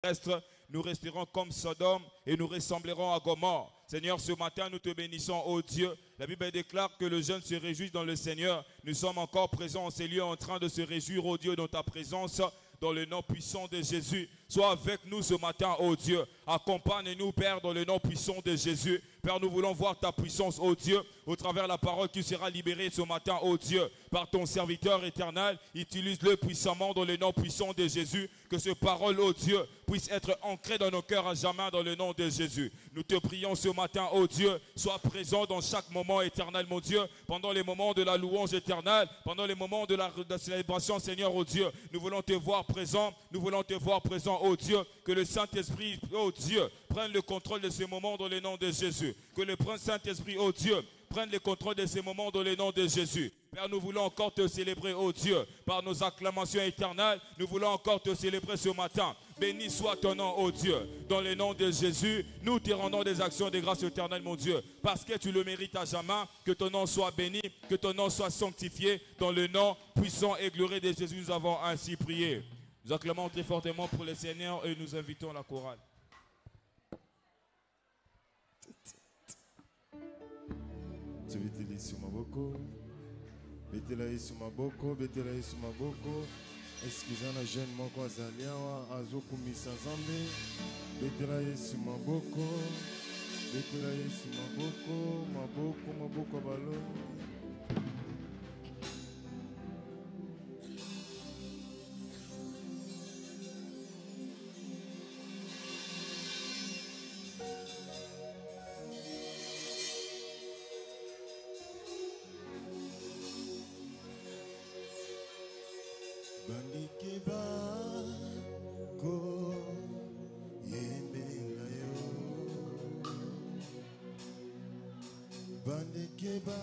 terrestre, nous resterons comme Sodome et nous ressemblerons à Gomorrhe. Seigneur, ce matin, nous te bénissons, ô Dieu. La Bible déclare que le jeune se réjouit dans le Seigneur. Nous sommes encore présents en ces lieux en train de se réjouir, ô Dieu, dans ta présence, dans le nom puissant de Jésus. Sois avec nous ce matin, ô Dieu. Accompagne-nous, Père, dans le nom puissant de Jésus. Père, nous voulons voir ta puissance, ô Dieu, au travers de la parole qui sera libérée ce matin, ô Dieu, par ton serviteur éternel. Utilise-le puissamment dans le nom puissant de Jésus. Que ce parole, ô Dieu, puisse être ancrée dans nos cœurs à jamais dans le nom de Jésus. Nous te prions ce matin, ô Dieu, sois présent dans chaque moment éternel, mon Dieu, pendant les moments de la louange éternelle, pendant les moments de la célébration, Seigneur, ô Dieu. Nous voulons te voir présent, nous voulons te voir présent, ô Dieu, que le Saint-Esprit, ô Dieu, prenne le contrôle de ces moments dans le nom de Jésus. Que le Saint-Esprit, ô Dieu, prenne le contrôle de ces moments dans le nom de Jésus. Père, nous voulons encore te célébrer, ô Dieu, par nos acclamations éternelles. Nous voulons encore te célébrer ce matin. Béni soit ton nom, ô Dieu. Dans le nom de Jésus, nous te rendons des actions de grâce éternelle, mon Dieu. Parce que tu le mérites à jamais. Que ton nom soit béni, que ton nom soit sanctifié. Dans le nom puissant et glorieux de Jésus, nous avons ainsi prié. Nous acclamons très fortement pour le Seigneur et nous invitons la chorale. Tu betela Yesu maboko, betela Yesu maboko, betela Yesu maboko. Eskiza na jeune moko azali awa azokumisa Nzambe. Betela Yesu maboko, betela Yesu maboko, maboko, maboko balo. Bandikeba ko yembela yo, bandikeba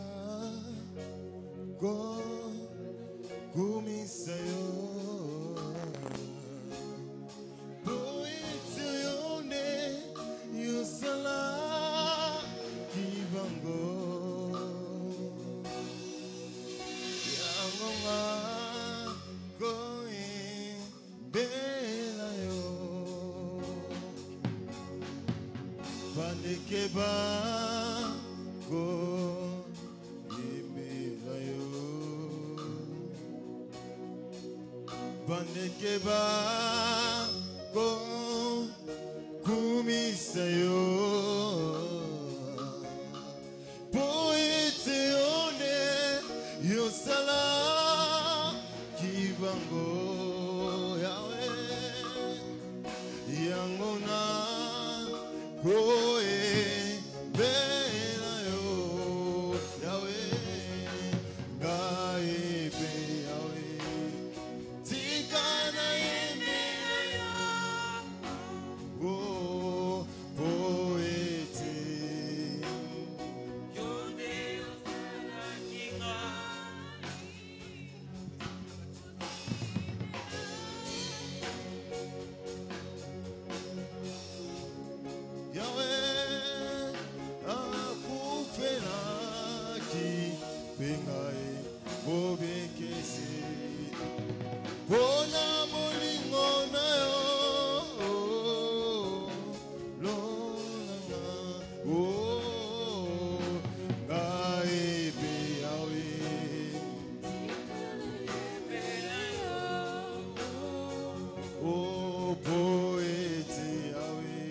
ko kumisa yo, poeti yone yusala kibango yangonga. Bandekeba ko yembela yo, bandekeba ko kumisa yo, poete yone yosala kibango yawe yangona koe bela yo yawe gae be yawe tikana yembela yo oh poete yone osala kinga Yahweh, akufela ki bengai obekesi bona molingo na yo lona oh ngai be Yahweh oh poete Yahweh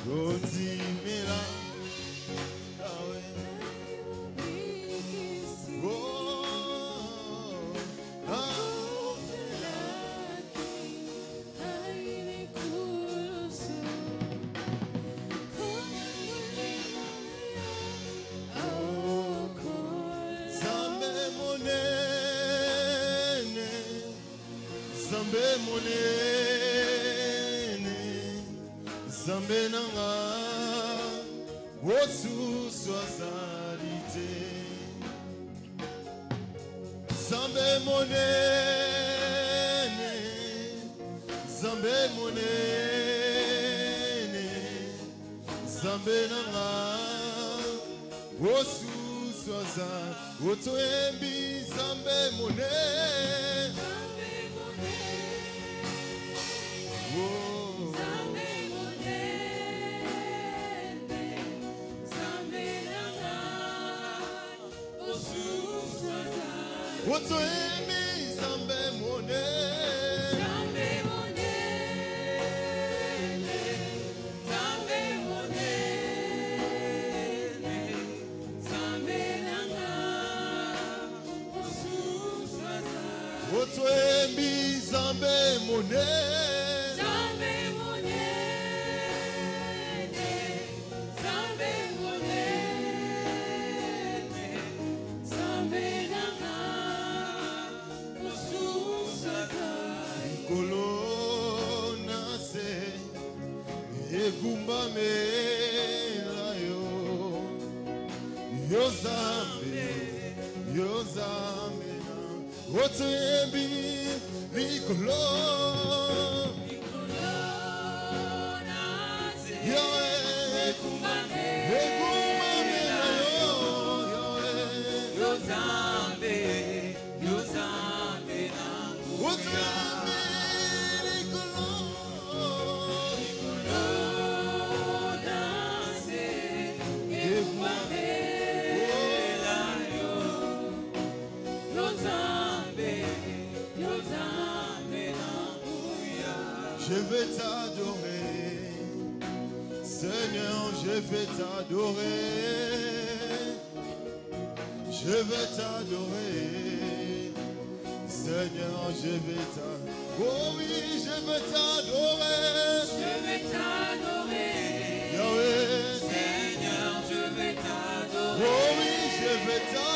Rotimela Zambe monene Zambe nanga wosu swazalite Zambe monene Zambe monene Zambe nanga wosu Oza, Otoembi, Zambe Mone. Oh. Otoembi, Zambe Mone. Otoembi Zambe Mone. Zambe Mone. Zambe Mone. Zambe Nanga. Osusaka. Kolona se egumba mela yo. Yo Zambe, yo Zambe. Otoembi Nikolo je vais t'adorer, Seigneur, je vais t'adorer, je vais t'adorer, Seigneur, je vais t'adorer, oh oui, je vais t'adorer, Yahweh, Seigneur, je vais t'adorer, oh oui, je vais t'adorer.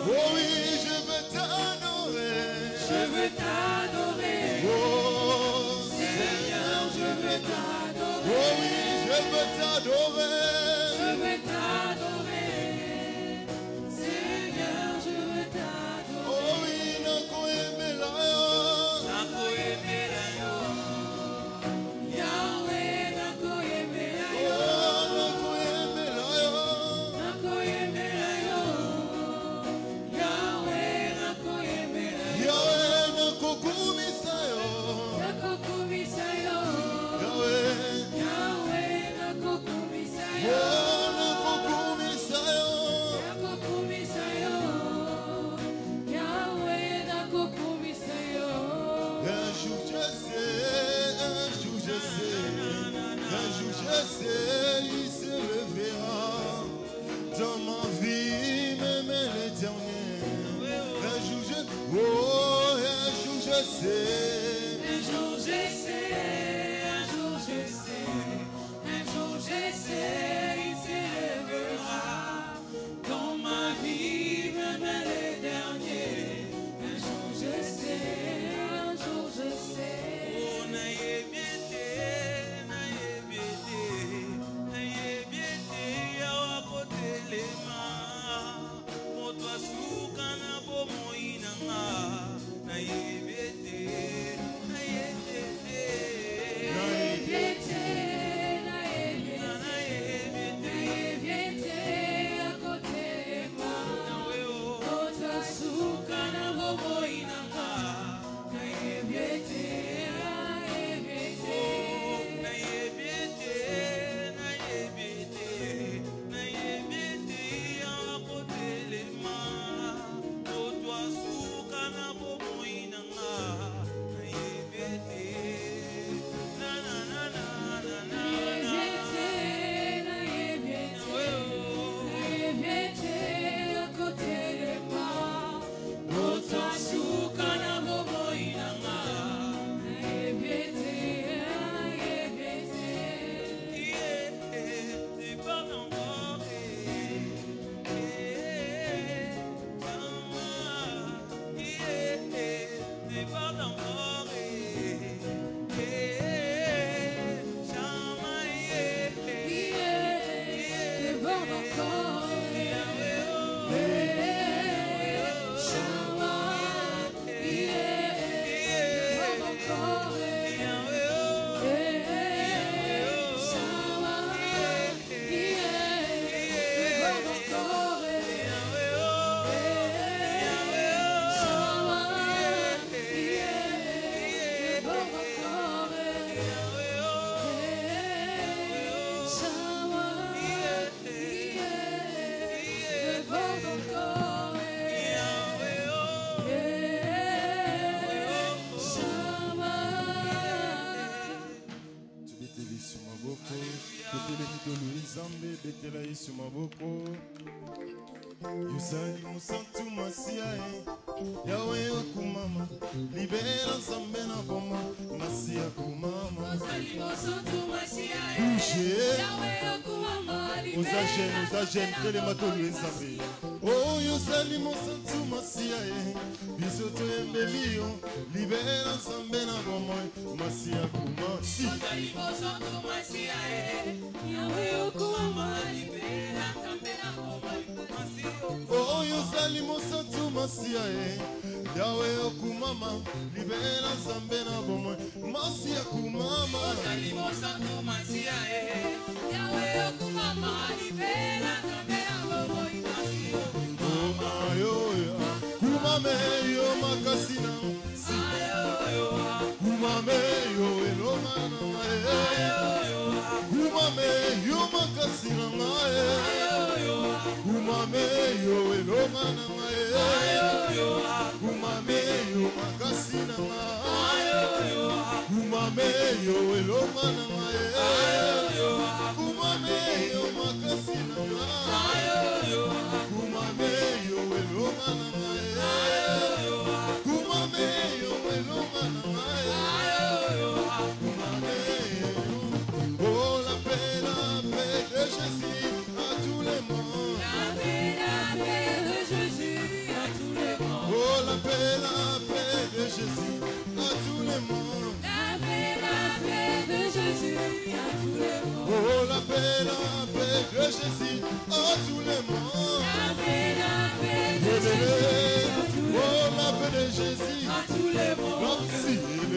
Oh oui, je veux t'adorer. Je veux t'adorer. Oh, Seigneur, je veux t'adorer. oh oui, je veux t'adorer. Je veux t'adorer. Seigneur, je veux t'adorer. Oh oui, Nako Emelayo. Yesu maboko Yuzali musantu masia Yawe okumama Libera Nzambe na boma Masia kumama Yuzali musantu masia Yawe okumama Libera Nzambe na boma Oh Yuzali musantu masia Bisoto embelio Libera Nzambe na boma Masia kumama Yuzali musantu masia Yawe okumama Libera Nzambe na boma Oh, Yuzali musantu masia Yawe okumama Libera Nzambe na boma Masia kumama Yuzali musantu masia Yawe okumama Libera Nzambe na boma Kumame yo makasina Kumame yo elongana Kumame yo makasina Kumame yo elongana Kumame yo makasina Kumame yo elongana Kumame yo makasina Kumame yo elongana Kumame yo elongana Oh la paix de Jésus à tous les mondes. La paix de Jésus à tous les mondes. Oh la paix de Jésus à tous les mondes. La paix de Jésus à tous les mondes. Oh la paix de Jésus à tous les mondes. La paix de Jésus à tous les mondes. Oh la paix de Jésus à tous les mondes.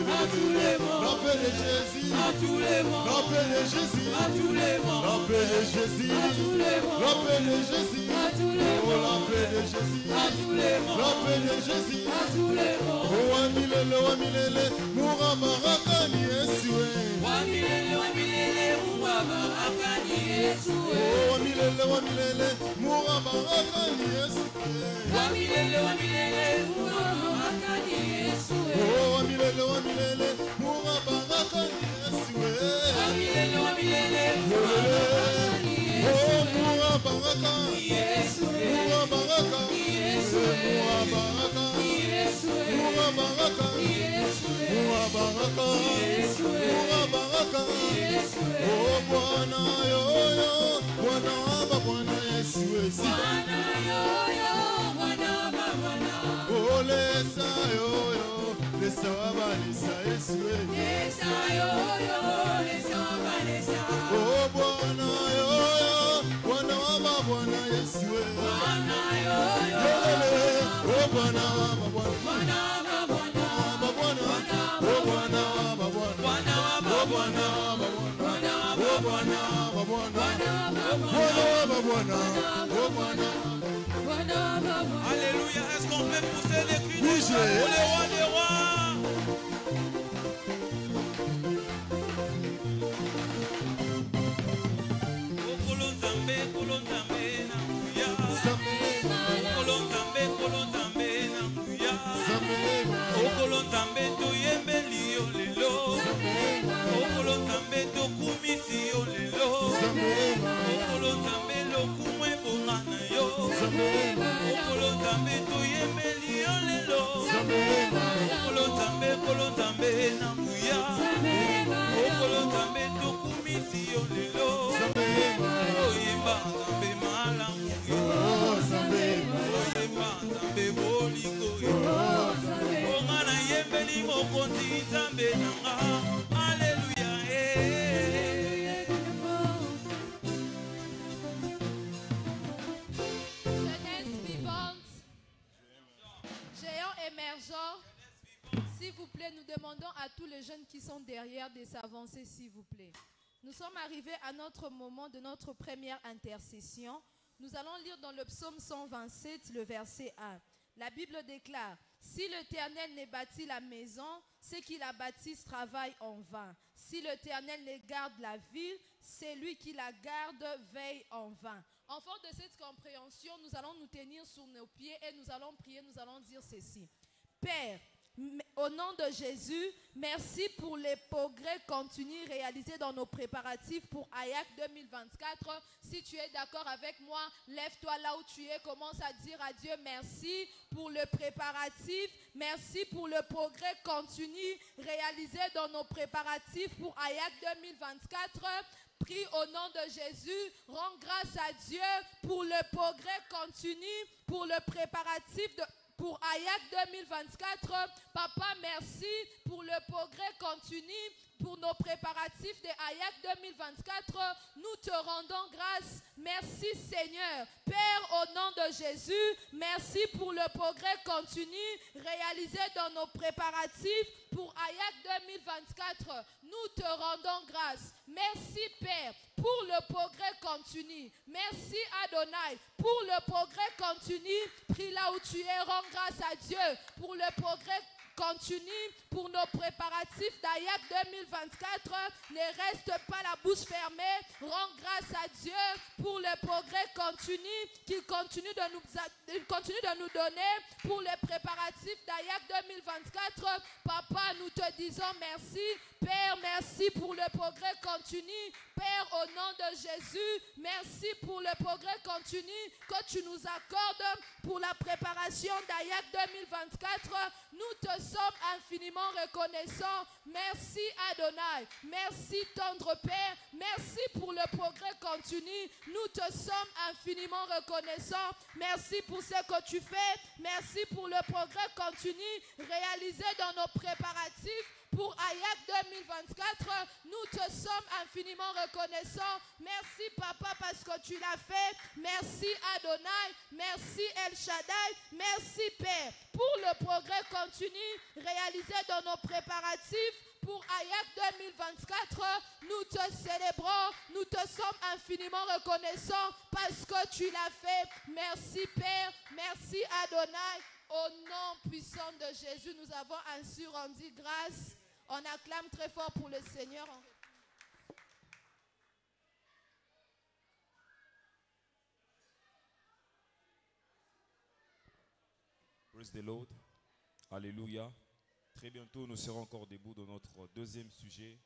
À tous les mondes. La paix de Jésus à tous les mondes. La paix de Jésus à tous les mondes. La paix de Jésus à tous les mondes. La paix de Jésus à tous les Oh mondes. la paix de Jésus à tous les mondes. La paix de Jésus à tous les mondes. Oh wamilele Murabara ni Yesu Wamilele Murabara ni Yesu. Oh wamilele Murabara ni Yesu Wamilele Murabara ni Yesu. Oh wamilele Murabara ni Yesu Wamilele Murabara ni Yesu. Oh Murabara Yesu. Murabara Yesu. Murabara Yesu. Murabara Yesu. Murabara Yesu. Murabara Yesu. Oh Bwana yoyo Bwana wa Bwana Yesu Bwana yoyo, Bwana wa Bwana. Oh lesa yoyo Lesa waba lesa Yesu Lesa yoyo, lesa waba lesa. Oh Bwana yoyo Bwana wa Bwana Yesu Bwana yoyo, Oh Bwana wa Bwana Bwana wa Bwana. Bwana Oh Bwana wa Bwana Bwana wa Oh Bwana. Bwana wa Bwana Bwana wa Oh Bwana wa Bwana Bwana. Oh Bwana Bwana wa Bwana. Alléluia. Est-ce qu'on peut pousser les cris de Oui, joie j'ai- pour le roi des rois? Oh, Kolonzambe, Kolonzambe, Namuya. Kolonzambe, Kolonzambe, Namuya. Oh, Kolonzambe, toyembeli yo lelo. Oh, Kolonzambe, tokumisi yo lelo. Oh, Kolonzambe, lokumwe bongana yo. Kolonzambe toyembeli yo lelo. Kolonzambe, Kolonzambe na nguya. Kolonzambe tokumisi yo lelo. Oyemba Nzambe malamu yo. Oyemba Nzambe bolingo yo. Onga na yembeli mokonzi Nzambe nanga. Alléluia. Jeunesse vivante, géants émergents, s'il vous plaît, nous demandons à tous les jeunes qui sont derrière de s'avancer, s'il vous plaît. Nous sommes arrivés à notre moment de notre première intercession. Nous allons lire dans le psaume 127, le verset 1. La Bible déclare, « Si l'Éternel ne bâtit la maison, ceux qui la bâtissent travaillent en vain. Si l'Éternel ne garde la ville, c'est lui qui la garde veille en vain. » En force de cette compréhension, nous allons nous tenir sur nos pieds et nous allons prier, nous allons dire ceci. Père, Au nom de Jésus, merci pour les progrès continus réalisés dans nos préparatifs pour AYAC 2024. Si tu es d'accord avec moi, lève-toi là où tu es, commence à dire à Dieu merci pour le préparatif, merci pour le progrès continu réalisé dans nos préparatifs pour AYAC 2024. Prie au nom de Jésus, rends grâce à Dieu pour le progrès continu, pour le préparatif pour AYAC 2024. Papa, merci pour le progrès continu, pour nos préparatifs de AYAC 2024. Nous te rendons grâce. Merci Seigneur. Père, au nom de Jésus, merci pour le progrès continu réalisé dans nos préparatifs pour AYAC 2024. Nous te rendons grâce. Merci Père pour le progrès continu. Merci Adonai pour le progrès continu. Prie là où tu es, rends grâce à Dieu pour le progrès continue pour nos préparatifs d'AYAC 2024. Ne reste pas la bouche fermée. Rends grâce à Dieu pour le progrès continu qu'il continue de nous donner pour les préparatifs d'AYAC 2024. Papa, nous te disons merci. Père, merci pour le progrès continu. Père, au nom de Jésus, merci pour le progrès continu que tu nous accordes pour la préparation d'AYAC 2024. Nous te sommes infiniment reconnaissants. Merci Adonai. Merci tendre Père. Merci pour le progrès continu. Nous te sommes infiniment reconnaissants. Merci pour ce que tu fais. Merci pour le progrès continu réalisé dans nos préparatifs pour AYAC 2024. Nous te sommes infiniment reconnaissants. Merci Papa parce que tu l'as fait. Merci Adonai. Merci El Shaddai. Merci Père pour le progrès continu réalisé dans nos préparatifs pour AYAC 2024. Nous te célébrons. Nous te sommes infiniment reconnaissants parce que tu l'as fait. Merci Père. Merci Adonai. Au nom puissant de Jésus, nous avons ainsi rendu grâce. On acclame très fort pour le Seigneur. Praise the Lord. Alléluia. Très bientôt, nous serons encore debout dans notre deuxième sujet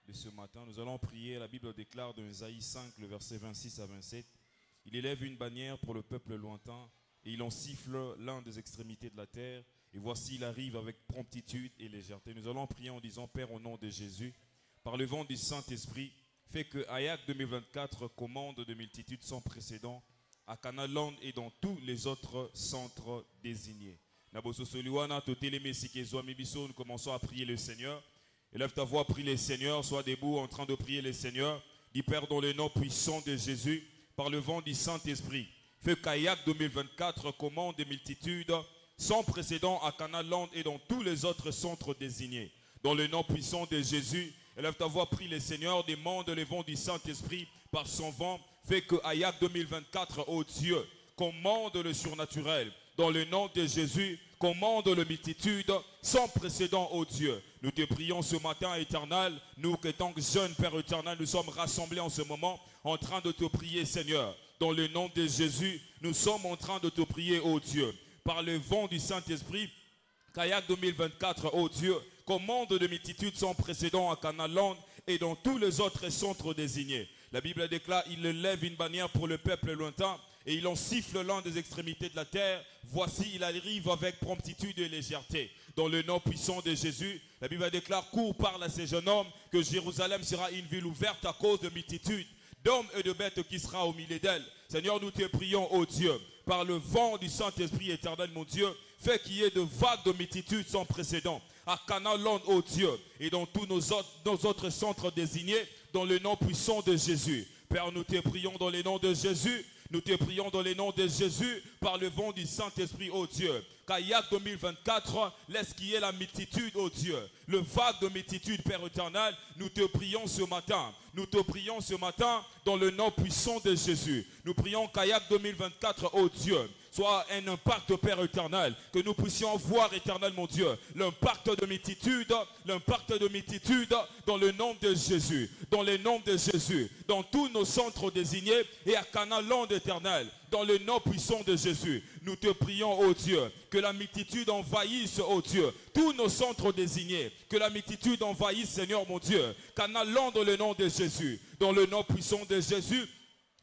de ce matin. Nous allons prier. La Bible déclare dans Isaïe 5, le verset 26 à 27. Il élève une bannière pour le peuple lointain et il en siffle l'un des extrémités de la terre. Et voici, il arrive avec promptitude et légèreté. Nous allons prier en disant, Père, au nom de Jésus, par le vent du Saint-Esprit, fais que AYAC 2024 commande de multitudes sans précédent à Canaland et dans tous les autres centres désignés. Nous commençons à prier le Seigneur. Élève ta voix, prie le Seigneur. Sois debout en train de prier le Seigneur. Dis, Père, dans le nom puissant de Jésus, par le vent du Saint-Esprit, fais qu'AYAC 2024 commande des multitudes sans précédent à Canaland et dans tous les autres centres désignés. Dans le nom puissant de Jésus, élève ta voix, prie le Seigneur, demande le vent du Saint-Esprit par son vent, fait que AYAC 2024, ô Dieu, commande le surnaturel. Dans le nom de Jésus, commande le multitude sans précédent, ô Dieu. Nous te prions ce matin, éternel, nous qui tant que jeunes, Père éternel, nous sommes rassemblés en ce moment, en train de te prier, Seigneur. Dans le nom de Jésus, nous sommes en train de te prier, ô Dieu. Par le vent du Saint-Esprit, qu'AYAC 2024, ô Dieu, commande de multitudes sans précédent à Canaland et dans tous les autres centres désignés. La Bible déclare, il lève une bannière pour le peuple lointain et il en siffle l'un des extrémités de la terre. Voici, il arrive avec promptitude et légèreté. Dans le nom puissant de Jésus, la Bible déclare, cours parle à ces jeunes hommes que Jérusalem sera une ville ouverte à cause de multitudes d'hommes et de bêtes qui sera au milieu d'elle. Seigneur, nous te prions, ô Dieu, par le vent du Saint-Esprit éternel, mon Dieu, fais qu'il y ait de vagues de multitudes sans précédent à Canaland, ô Dieu, et dans tous nos autres centres désignés, dans le nom puissant de Jésus. Père, nous te prions dans le nom de Jésus. Nous te prions dans le nom de Jésus, par le vent du Saint-Esprit, ô Dieu. Qu'AYAC 2024, laisse qu'il y ait la multitude, ô Dieu. Le vague de multitude, Père éternel, nous te prions ce matin. Nous te prions ce matin dans le nom puissant de Jésus. Nous prions qu'AYAC 2024, ô Dieu, soit un impact, Père éternel, que nous puissions voir, éternel, mon Dieu, l'impact de multitude dans le nom de Jésus, dans le nom de Jésus, dans tous nos centres désignés et à Canaland, éternel, dans le nom puissant de Jésus. Nous te prions, ô Dieu, que la multitude envahisse, ô Dieu, tous nos centres désignés. Que la multitude envahisse, Seigneur mon Dieu. Canal dans le nom de Jésus. Dans le nom puissant de Jésus.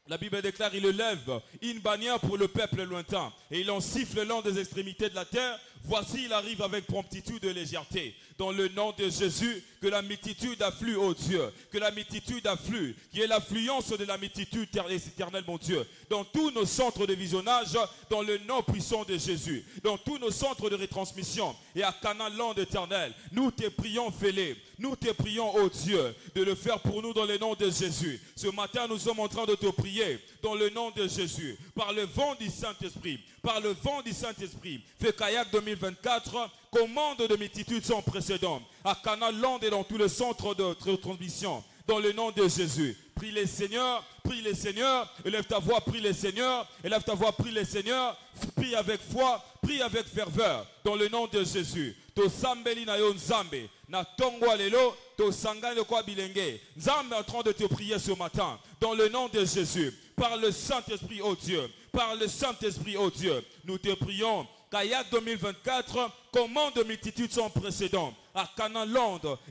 La Bible déclare, il lève une bannière pour le peuple lointain. Et il en siffle l'un des extrémités de la terre. Voici, il arrive avec promptitude et légèreté. Dans le nom de Jésus, que la multitude afflue, ô Dieu. Que la multitude afflue. Qu'il y ait l'affluence de la multitude éternelle, mon Dieu. Dans tous nos centres de visionnage, dans le nom puissant de Jésus. Dans tous nos centres de retransmission. Et à Canaan éternel, nous te prions, fais-les. Nous te prions, ô Dieu, de le faire pour nous dans le nom de Jésus. Ce matin, nous sommes en train de te prier dans le nom de Jésus. Par le vent du Saint-Esprit. Par le vent du Saint-Esprit. Fais Kayak 2024. Commande de multitudes sans précédent. À Canaan et dans tous les centres de transmission. Dans le nom de Jésus. Prie les Seigneurs. Prie les Seigneurs. Élève ta voix, prie les Seigneurs. Élève ta voix, prie les Seigneurs. Prie avec foi. Prie avec ferveur. Dans le nom de Jésus. To sambeli na yo nzambe. Na tongwa lelo. To sangane kwa bilenge. Nzambe est en train de te prier ce matin. Dans le nom de Jésus. Par le Saint-Esprit, ô Dieu. Par le Saint-Esprit, ô Dieu. Nous te prions. Kayak 2024, commande de multitudes sans précédent. À Canaan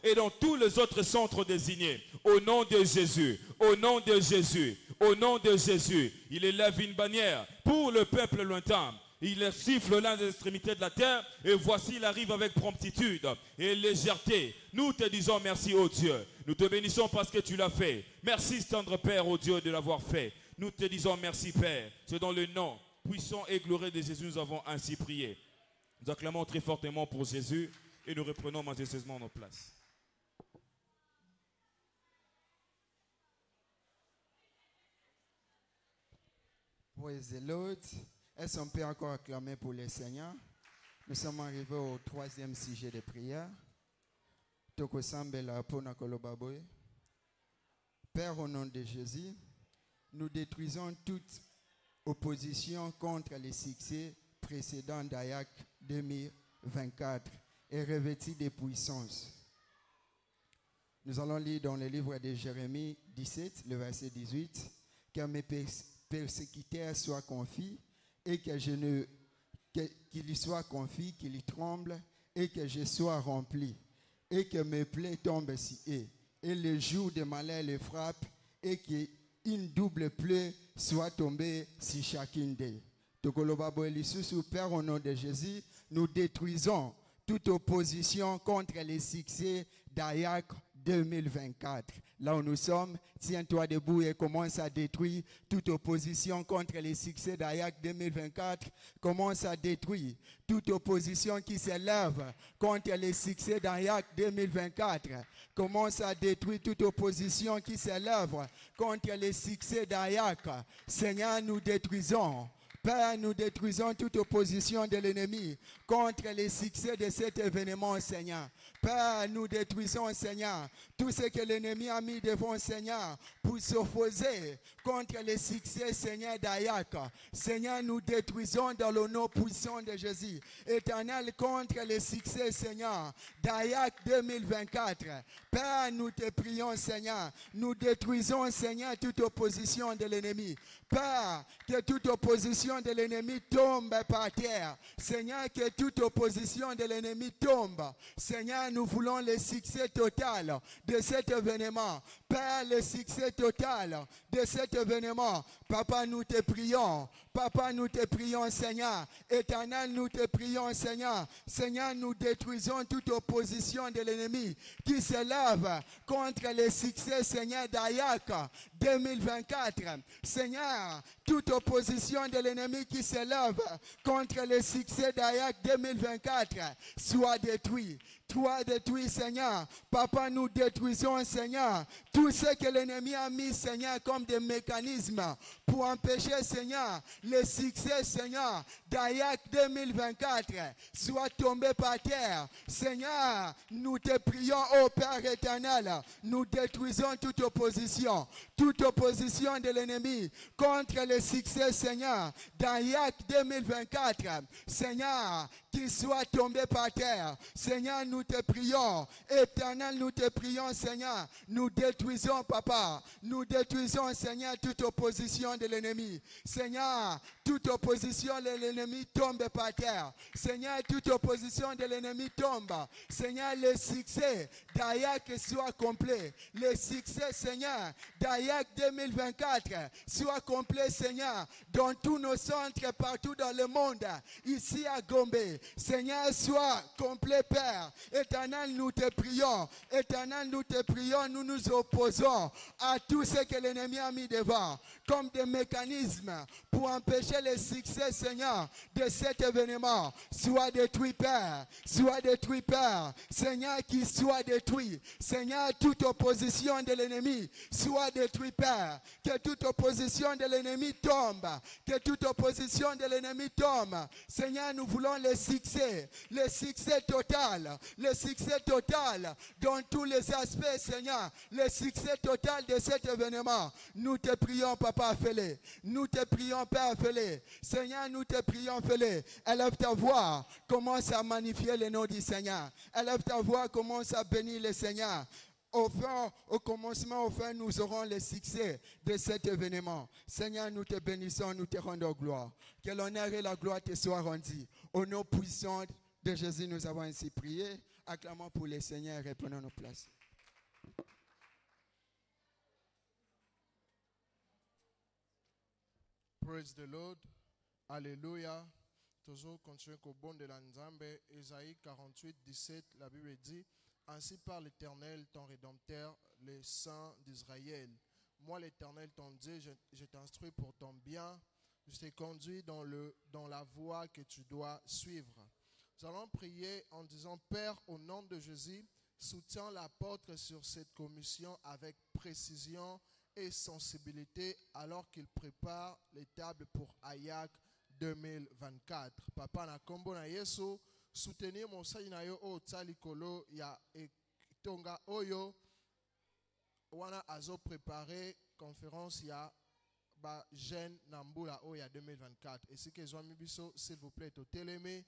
et dans tous les autres centres désignés. Au nom de Jésus. Au nom de Jésus. Au nom de Jésus. Il élève une bannière pour le peuple lointain. Il siffle l'un des extrémités de la terre et voici il arrive avec promptitude et légèreté. Nous te disons merci, ô Dieu. Nous te bénissons parce que tu l'as fait. Merci, tendre Père, ô Dieu, de l'avoir fait. Nous te disons merci, Père. C'est dans le nom puissant et glorieux de Jésus nous avons ainsi prié. Nous acclamons très fortement pour Jésus et nous reprenons majestueusement nos places. Praise the Lord. Est-ce qu'on peut encore acclamer pour le Seigneur? Nous sommes arrivés au troisième sujet de prière. Père, au nom de Jésus, nous détruisons toute opposition contre les succès précédents d'Ayak 2024 et revêtis de puissance. Nous allons lire dans le livre de Jérémie 17, le verset 18, « Que mes persécuteurs soient confis et qu'il soit confis, qu'il tremble et que je sois rempli et que mes plaies tombent si eux et le jour de malheur les frappe et qu'une double plaie soit tombée sur chacune d'eux. » Père, au nom de Jésus, nous détruisons toute opposition contre les succès d'Ayak 2024. Là où nous sommes, tiens-toi debout et commence à détruire toute opposition contre les succès d'Ayak 2024. Commence à détruire toute opposition qui s'élève contre les succès d'Ayak 2024. Commence à détruire toute opposition qui s'élève contre les succès d'Ayak. Seigneur, nous détruisons. Père, nous détruisons toute opposition de l'ennemi contre les succès de cet événement, Seigneur. Père, nous détruisons, Seigneur, tout ce que l'ennemi a mis devant, Seigneur, pour s'opposer contre les succès, Seigneur, d'Ayak. Seigneur, nous détruisons dans le nom puissant de Jésus. Éternel, contre les succès, Seigneur, d'Ayak 2024. Père, nous te prions, Seigneur. Nous détruisons, Seigneur, toute opposition de l'ennemi. Père, que toute opposition de l'ennemi tombe par terre. Seigneur, que toute opposition de l'ennemi tombe. Seigneur, nous voulons le succès total de cet événement. Père, le succès total de cet événement. Papa, nous te prions. Papa, nous te prions, Seigneur. Éternel, nous te prions, Seigneur. Seigneur, nous détruisons toute opposition de l'ennemi qui s'élève contre le succès, Seigneur, d'Ayak 2024. Seigneur, toute opposition de l'ennemi qui s'élève contre le succès d'Ayak 2024 soit détruite. Toi détruis, Seigneur. Papa, nous détruisons, Seigneur, tout ce que l'ennemi a mis, Seigneur, comme des mécanismes pour empêcher, Seigneur, le succès, Seigneur, d'Ayak 2024 soit tombé par terre. Seigneur, nous te prions, ô Père éternel, nous détruisons toute opposition de l'ennemi contre le succès, Seigneur, d'Ayak 2024. Seigneur, qu'il soit tombé par terre. Seigneur, nous te prions. Éternel, nous te prions, Seigneur. Nous détruisons, Papa. Nous détruisons, Seigneur, toute opposition de l'ennemi. Seigneur, toute opposition de l'ennemi tombe par terre. Seigneur, toute opposition de l'ennemi tombe. Seigneur, le succès d'Ayak soit complet. Le succès, Seigneur, d'Ayak 2024 soit complet, Seigneur, dans tous nos centres, partout dans le monde, ici à Gombe. Seigneur, sois complet, Père. Éternel, nous te prions. Éternel, nous te prions. Nous nous opposons à tout ce que l'ennemi a mis devant, comme des mécanismes pour empêcher le succès, Seigneur, de cet événement. Sois détruit, Père. Sois détruit, Père. Seigneur, qu'il soit détruit. Seigneur, toute opposition de l'ennemi soit détruite, Père. Que toute opposition de l'ennemi tombe. Que toute opposition de l'ennemi tombe. Seigneur, nous voulons le succès total. Le succès total dans tous les aspects, Seigneur. Le succès total de cet événement. Nous te prions, Papa, fais-le. Nous te prions, Père, fais-le. Seigneur, nous te prions, fais-le. Élève ta voix. Commence à magnifier le nom du Seigneur. Élève ta voix. Commence à bénir le Seigneur. Au commencement, au fin, nous aurons le succès de cet événement. Seigneur, nous te bénissons, nous te rendons gloire. Que l'honneur et la gloire te soient rendus. Au nom puissant de Jésus, nous avons ainsi prié. Acclamons pour le Seigneur et prenons nos places. Praise the Lord. Alléluia. Toujours continuer qu'au bon de la Nzambe. Ésaïe 48, 17, la Bible dit: ainsi parle l'Éternel, ton Rédempteur, le Saint d'Israël. Moi, l'Éternel, ton Dieu, je t'instruis pour ton bien. Je t'ai conduit dans la voie que tu dois suivre. Nous allons prier en disant: Père, au nom de Jésus, soutiens l'apôtre sur cette commission avec précision et sensibilité alors qu'il prépare les tables pour Ayak 2024. Papa, na kombo na Yesu, soutenir mon saïnayo o tsalikolo ya etonga oyo wana azo préparé conférence ya ba jeune nambula o ya 2024. Et si que zwami biso, s'il vous plaît, to teleme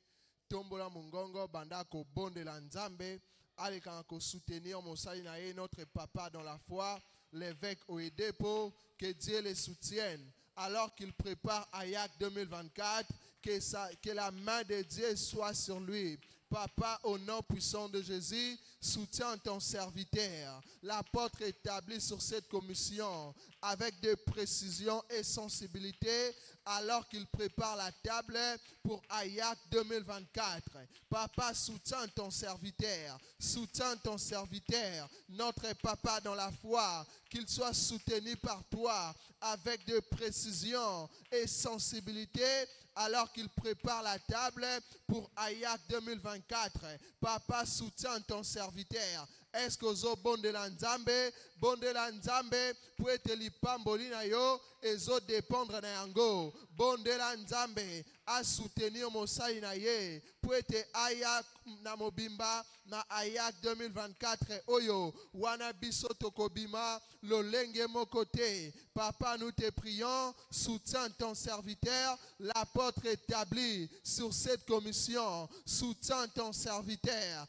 tombola mungongo banda ko bonde la nzambe aleka ko soutenir mon saïnaye, notre papa dans la foi, l'évêque Oedepo, que Dieu les soutienne alors qu'il prépare Ayak 2024, que la main de Dieu soit sur lui. Papa, au nom puissant de Jésus, soutiens ton serviteur. L'apôtre établi sur cette commission avec de précision et sensibilité alors qu'il prépare la table pour Ayak 2024. Papa, soutiens ton serviteur. Soutiens ton serviteur, notre papa dans la foi, qu'il soit soutenu par toi avec de précision et sensibilité alors qu'il prépare la table pour Ayak 2024. Papa, soutiens ton serviteur. Est-ce que zo bonde la nzambe pour être lipamboli na yo ezo dépendre na yango. Bonde la nzambe a soutenir mosali na ye pour être Ayak na mobimba na Ayak 2024 oyo wana biso tokobima lolenge mokote. Papa, nous te prions, soutiens ton serviteur, l'apôtre établi sur cette commission. Soutiens ton serviteur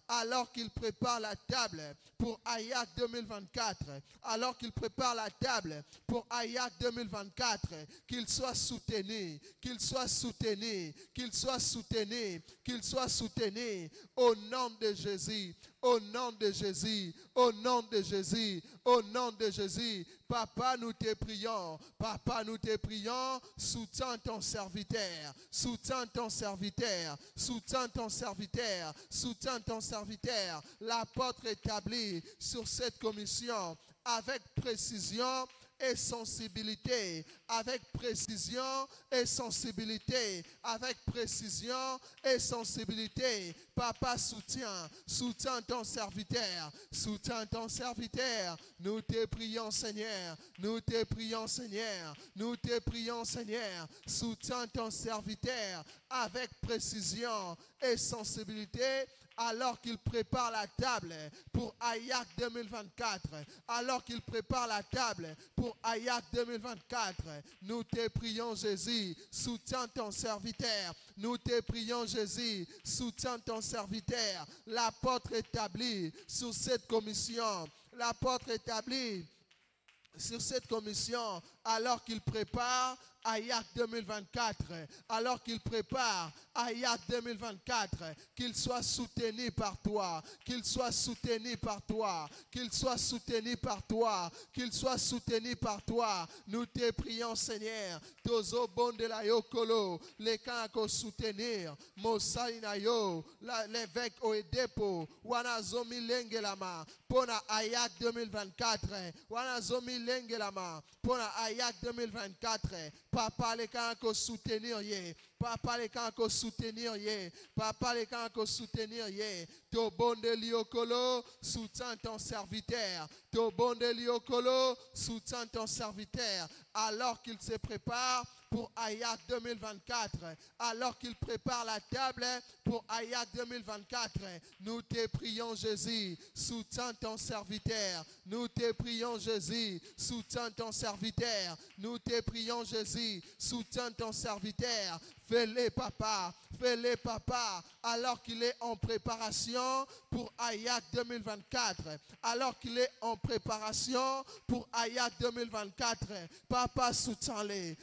alors qu'il prépare la table pour Ayak 2024. Alors qu'il prépare la table pour Ayak 2024, qu'il soit soutenu, qu'il soit soutenu, qu'il soit soutenu, qu'il soit soutenu au nom de Jésus. Au nom de Jésus, au nom de Jésus, au nom de Jésus. Papa, nous te prions. Papa, nous te prions. Soutiens ton serviteur. Soutiens ton serviteur. Soutiens ton serviteur. Soutiens ton serviteur. L'apôtre établi sur cette commission avec précision et sensibilité, avec précision et sensibilité, avec précision et sensibilité, Papa, soutiens ton serviteur, soutiens ton serviteur. Nous te prions, Seigneur, nous te prions, Seigneur, nous te prions, Seigneur. Soutiens ton serviteur avec précision et sensibilité, alors qu'il prépare la table pour Ayak 2024, alors qu'il prépare la table pour Ayak 2024, nous te prions, Jésus, soutiens ton serviteur, nous te prions, Jésus, soutiens ton serviteur, l'apôtre établi sur cette commission, l'apôtre établi sur cette commission, alors qu'il prépare Ayak 2024, alors qu'il prépare Ayak 2024, qu'il soit soutenu par toi, qu'il soit soutenu par toi, qu'il soit soutenu par toi, qu'il soit soutenu par toi. Nous te prions, Seigneur, Tozo bonde la yokolo, les kanko soutenir, Mosaina yo, l'évêque Oedepo, Wanazomi lengelama, pona Ayak 2024, Wanazomi lengelama, pona Ayak 2024, Papa les kanko soutenir ye, Papa les kanko soutenir ye, Papa les kanko soutenir ye, to bonde liokolo, soutiens ton serviteur, to bonde liokolo, soutiens ton serviteur, alors qu'il se prépare pour Ayak 2024, alors qu'il prépare la table pour Ayak 2024, nous te prions, Jésus, soutiens ton serviteur, nous te prions, Jésus, soutiens ton serviteur, nous te prions, Jésus, soutiens ton serviteur. Fais-le, papa, alors qu'il est en préparation pour Ayak 2024, alors qu'il est en préparation pour Ayak 2024. Papa, soutiens-les,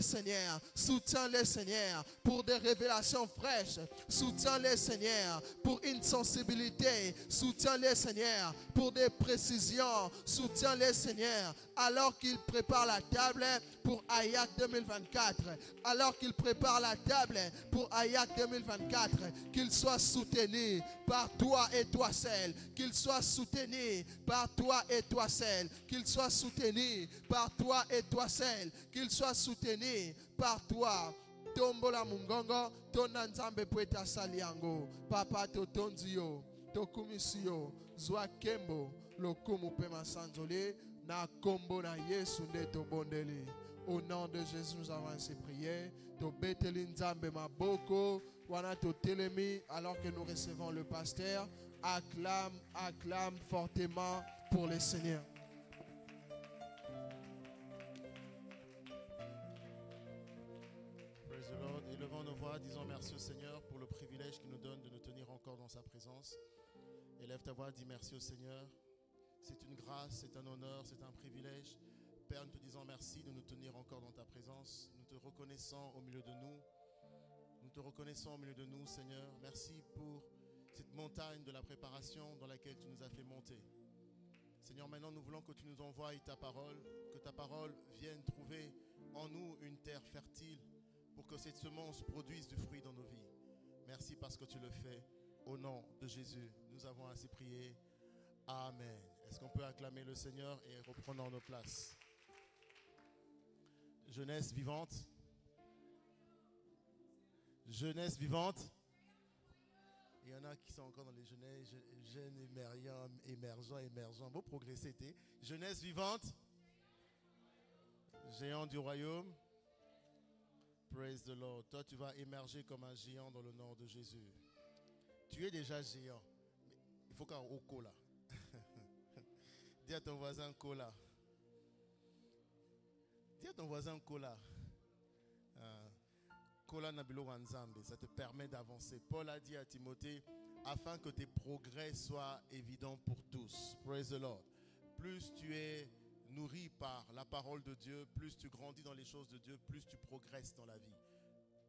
Seigneur, soutiens-les, Seigneur, pour des révélations fraîches, soutiens-les, Seigneur, pour une sensibilité, soutiens-les, Seigneur, pour des précisions, soutiens-les, Seigneur, alors qu'il prépare la table pour Ayak 2024, alors qu'il prépare la table pour Ayak 2024, qu'il soit soutenu par toi et toi seul, qu'il soit soutenu par toi et toi seul, qu'il soit soutenu par toi et toi seul, qu'il soit soutenu par toi. Tombola mungongo, tonanzambe poeta saliango, papa to tonzio, to kumisio, zwa kembo, lokumu pema sanzole, na kombo na Yesu ndeto bondeli. Au nom de Jésus, nous avons ainsi prié. To beteli nzambe maboko, wana to telemi, alors que nous recevons le pasteur, acclame fortement pour le Seigneur. Praise the Lord. Élevons nos voix, disons merci au Seigneur pour le privilège qu'il nous donne de nous tenir encore dans sa présence. Élève ta voix, dis merci au Seigneur. C'est une grâce, c'est un honneur, c'est un privilège. Père, nous te disons merci de nous tenir encore dans ta présence. Nous te reconnaissons au milieu de nous. Nous te reconnaissons au milieu de nous, Seigneur. Merci pour cette montagne de la préparation dans laquelle tu nous as fait monter. Seigneur, maintenant nous voulons que tu nous envoies ta parole, que ta parole vienne trouver en nous une terre fertile pour que cette semence produise du fruit dans nos vies. Merci parce que tu le fais. Au nom de Jésus, nous avons ainsi prié. Amen. Est-ce qu'on peut acclamer le Seigneur et reprenons nos places? Jeunesse vivante. Jeunesse vivante. Il y en a qui sont encore dans les jeunes émergents. Beau progresser, t'es. Jeunesse vivante. Géant du royaume. Praise the Lord. Toi, tu vas émerger comme un géant dans le nom de Jésus. Tu es déjà géant. Mais il faut qu'un haut cola. Dis à ton voisin cola. Dis à ton voisin cola. Kola Nabilo Wanzambe, ça te permet d'avancer. Paul a dit à Timothée, afin que tes progrès soient évidents pour tous. Praise the Lord. Plus tu es nourri par la parole de Dieu, plus tu grandis dans les choses de Dieu, plus tu progresses dans la vie.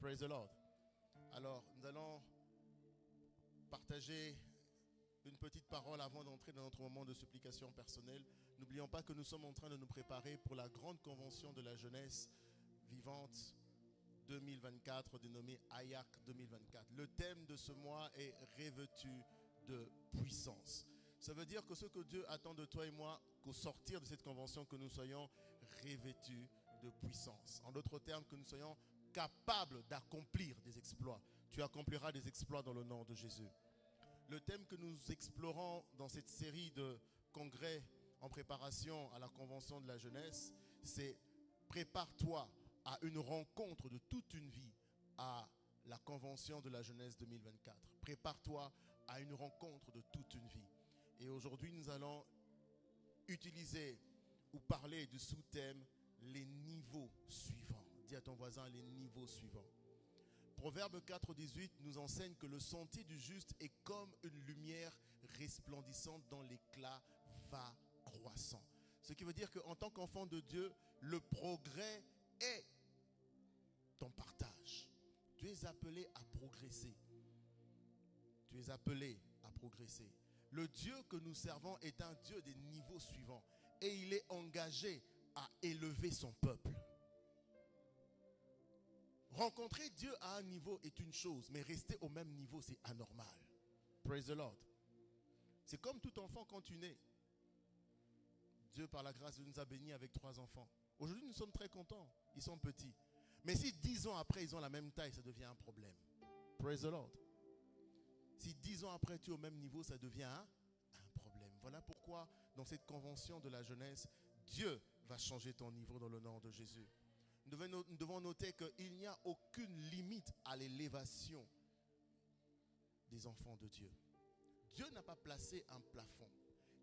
Praise the Lord. Alors, nous allons partager une petite parole avant d'entrer dans notre moment de supplication personnelle. N'oublions pas que nous sommes en train de nous préparer pour la grande convention de la jeunesse vivante 2024, dénommée Ayak 2024. Le thème de ce mois est revêtu de puissance. Ça veut dire que ce que Dieu attend de toi et moi, qu'au sortir de cette convention, que nous soyons revêtus de puissance. En d'autres termes, que nous soyons capables d'accomplir des exploits. tu accompliras des exploits dans le nom de Jésus. Le thème que nous explorons dans cette série de congrès en préparation à la convention de la jeunesse, c'est « Prépare-toi à une rencontre de toute une vie à la convention de la jeunesse 2024 ». Prépare-toi à une rencontre de toute une vie. Et aujourd'hui, nous allons utiliser ou parler du sous-thème « Les niveaux suivants ». Dis à ton voisin « les niveaux suivants ». Proverbe 4,18 nous enseigne que le sentier du juste est comme une lumière resplendissante dont l'éclat va croissant. Ce qui veut dire qu'en tant qu'enfant de Dieu, le progrès est ton partage. Tu es appelé à progresser. Tu es appelé à progresser. Le Dieu que nous servons est un Dieu des niveaux suivants. Et il est engagé à élever son peuple. Rencontrer Dieu à un niveau est une chose, mais rester au même niveau, c'est anormal. Praise the Lord. C'est comme tout enfant quand tu nais. Dieu, par la grâce, nous a bénis avec 3 enfants. Aujourd'hui, nous sommes très contents. Ils sont petits. Mais si 10 ans après, ils ont la même taille, ça devient un problème. Praise the Lord. Si 10 ans après, tu es au même niveau, ça devient un problème. Voilà pourquoi, dans cette convention de la jeunesse, Dieu va changer ton niveau dans le nom de Jésus. Nous devons noter qu'il n'y a aucune limite à l'élévation des enfants de Dieu. Dieu n'a pas placé un plafond.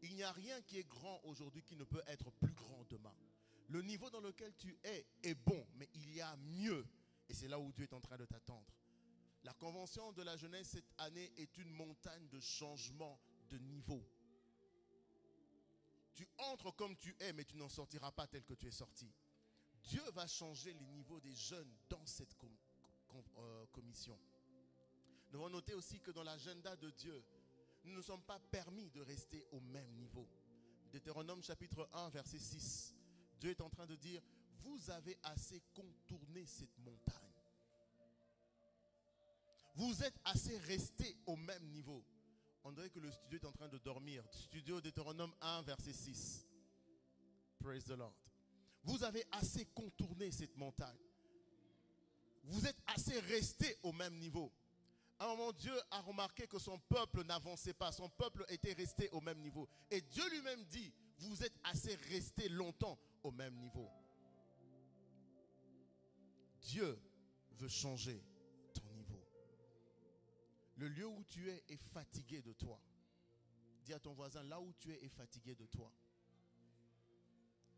Il n'y a rien qui est grand aujourd'hui qui ne peut être plus grand demain. Le niveau dans lequel tu es bon, mais il y a mieux. Et c'est là où Dieu est en train de t'attendre. La convention de la jeunesse cette année est une montagne de changement de niveau. Tu entres comme tu es, mais tu n'en sortiras pas tel que tu es sorti. Dieu va changer les niveaux des jeunes dans cette commission. Nous devons noter aussi que dans l'agenda de Dieu, nous ne sommes pas permis de rester au même niveau. Deutéronome chapitre 1, verset 6. Dieu est en train de dire, vous avez assez contourné cette montagne. Vous êtes assez resté au même niveau. On dirait que le studio est en train de dormir. Studio Deutéronome 1, verset 6. Praise the Lord. Vous avez assez contourné cette montagne. Vous êtes assez resté au même niveau. À un moment, Dieu a remarqué que son peuple n'avançait pas. Son peuple était resté au même niveau. Et Dieu lui-même dit, vous êtes assez resté longtemps au même niveau. Dieu veut changer ton niveau. Le lieu où tu es fatigué de toi. Dis à ton voisin, là où tu es est fatigué de toi.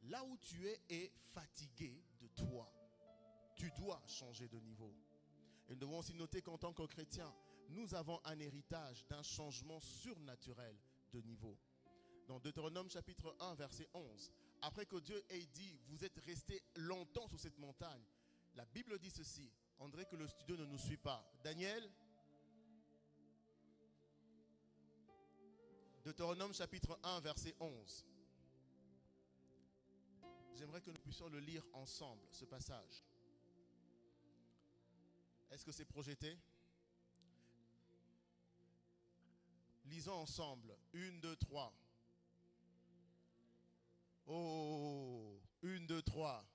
Là où tu es fatigué de toi. Tu dois changer de niveau. Et nous devons aussi noter qu'en tant que chrétiens, nous avons un héritage d'un changement surnaturel de niveau. Dans Deutéronome chapitre 1, verset 11, après que Dieu ait dit, vous êtes restés longtemps sur cette montagne, la Bible dit ceci. On dirait que le studio ne nous suit pas. Daniel, Deutéronome chapitre 1, verset 11. J'aimerais que nous puissions le lire ensemble, ce passage. Est-ce que c'est projeté? Lisons ensemble. 1, 2, 3. Oh, 1, 2, 3.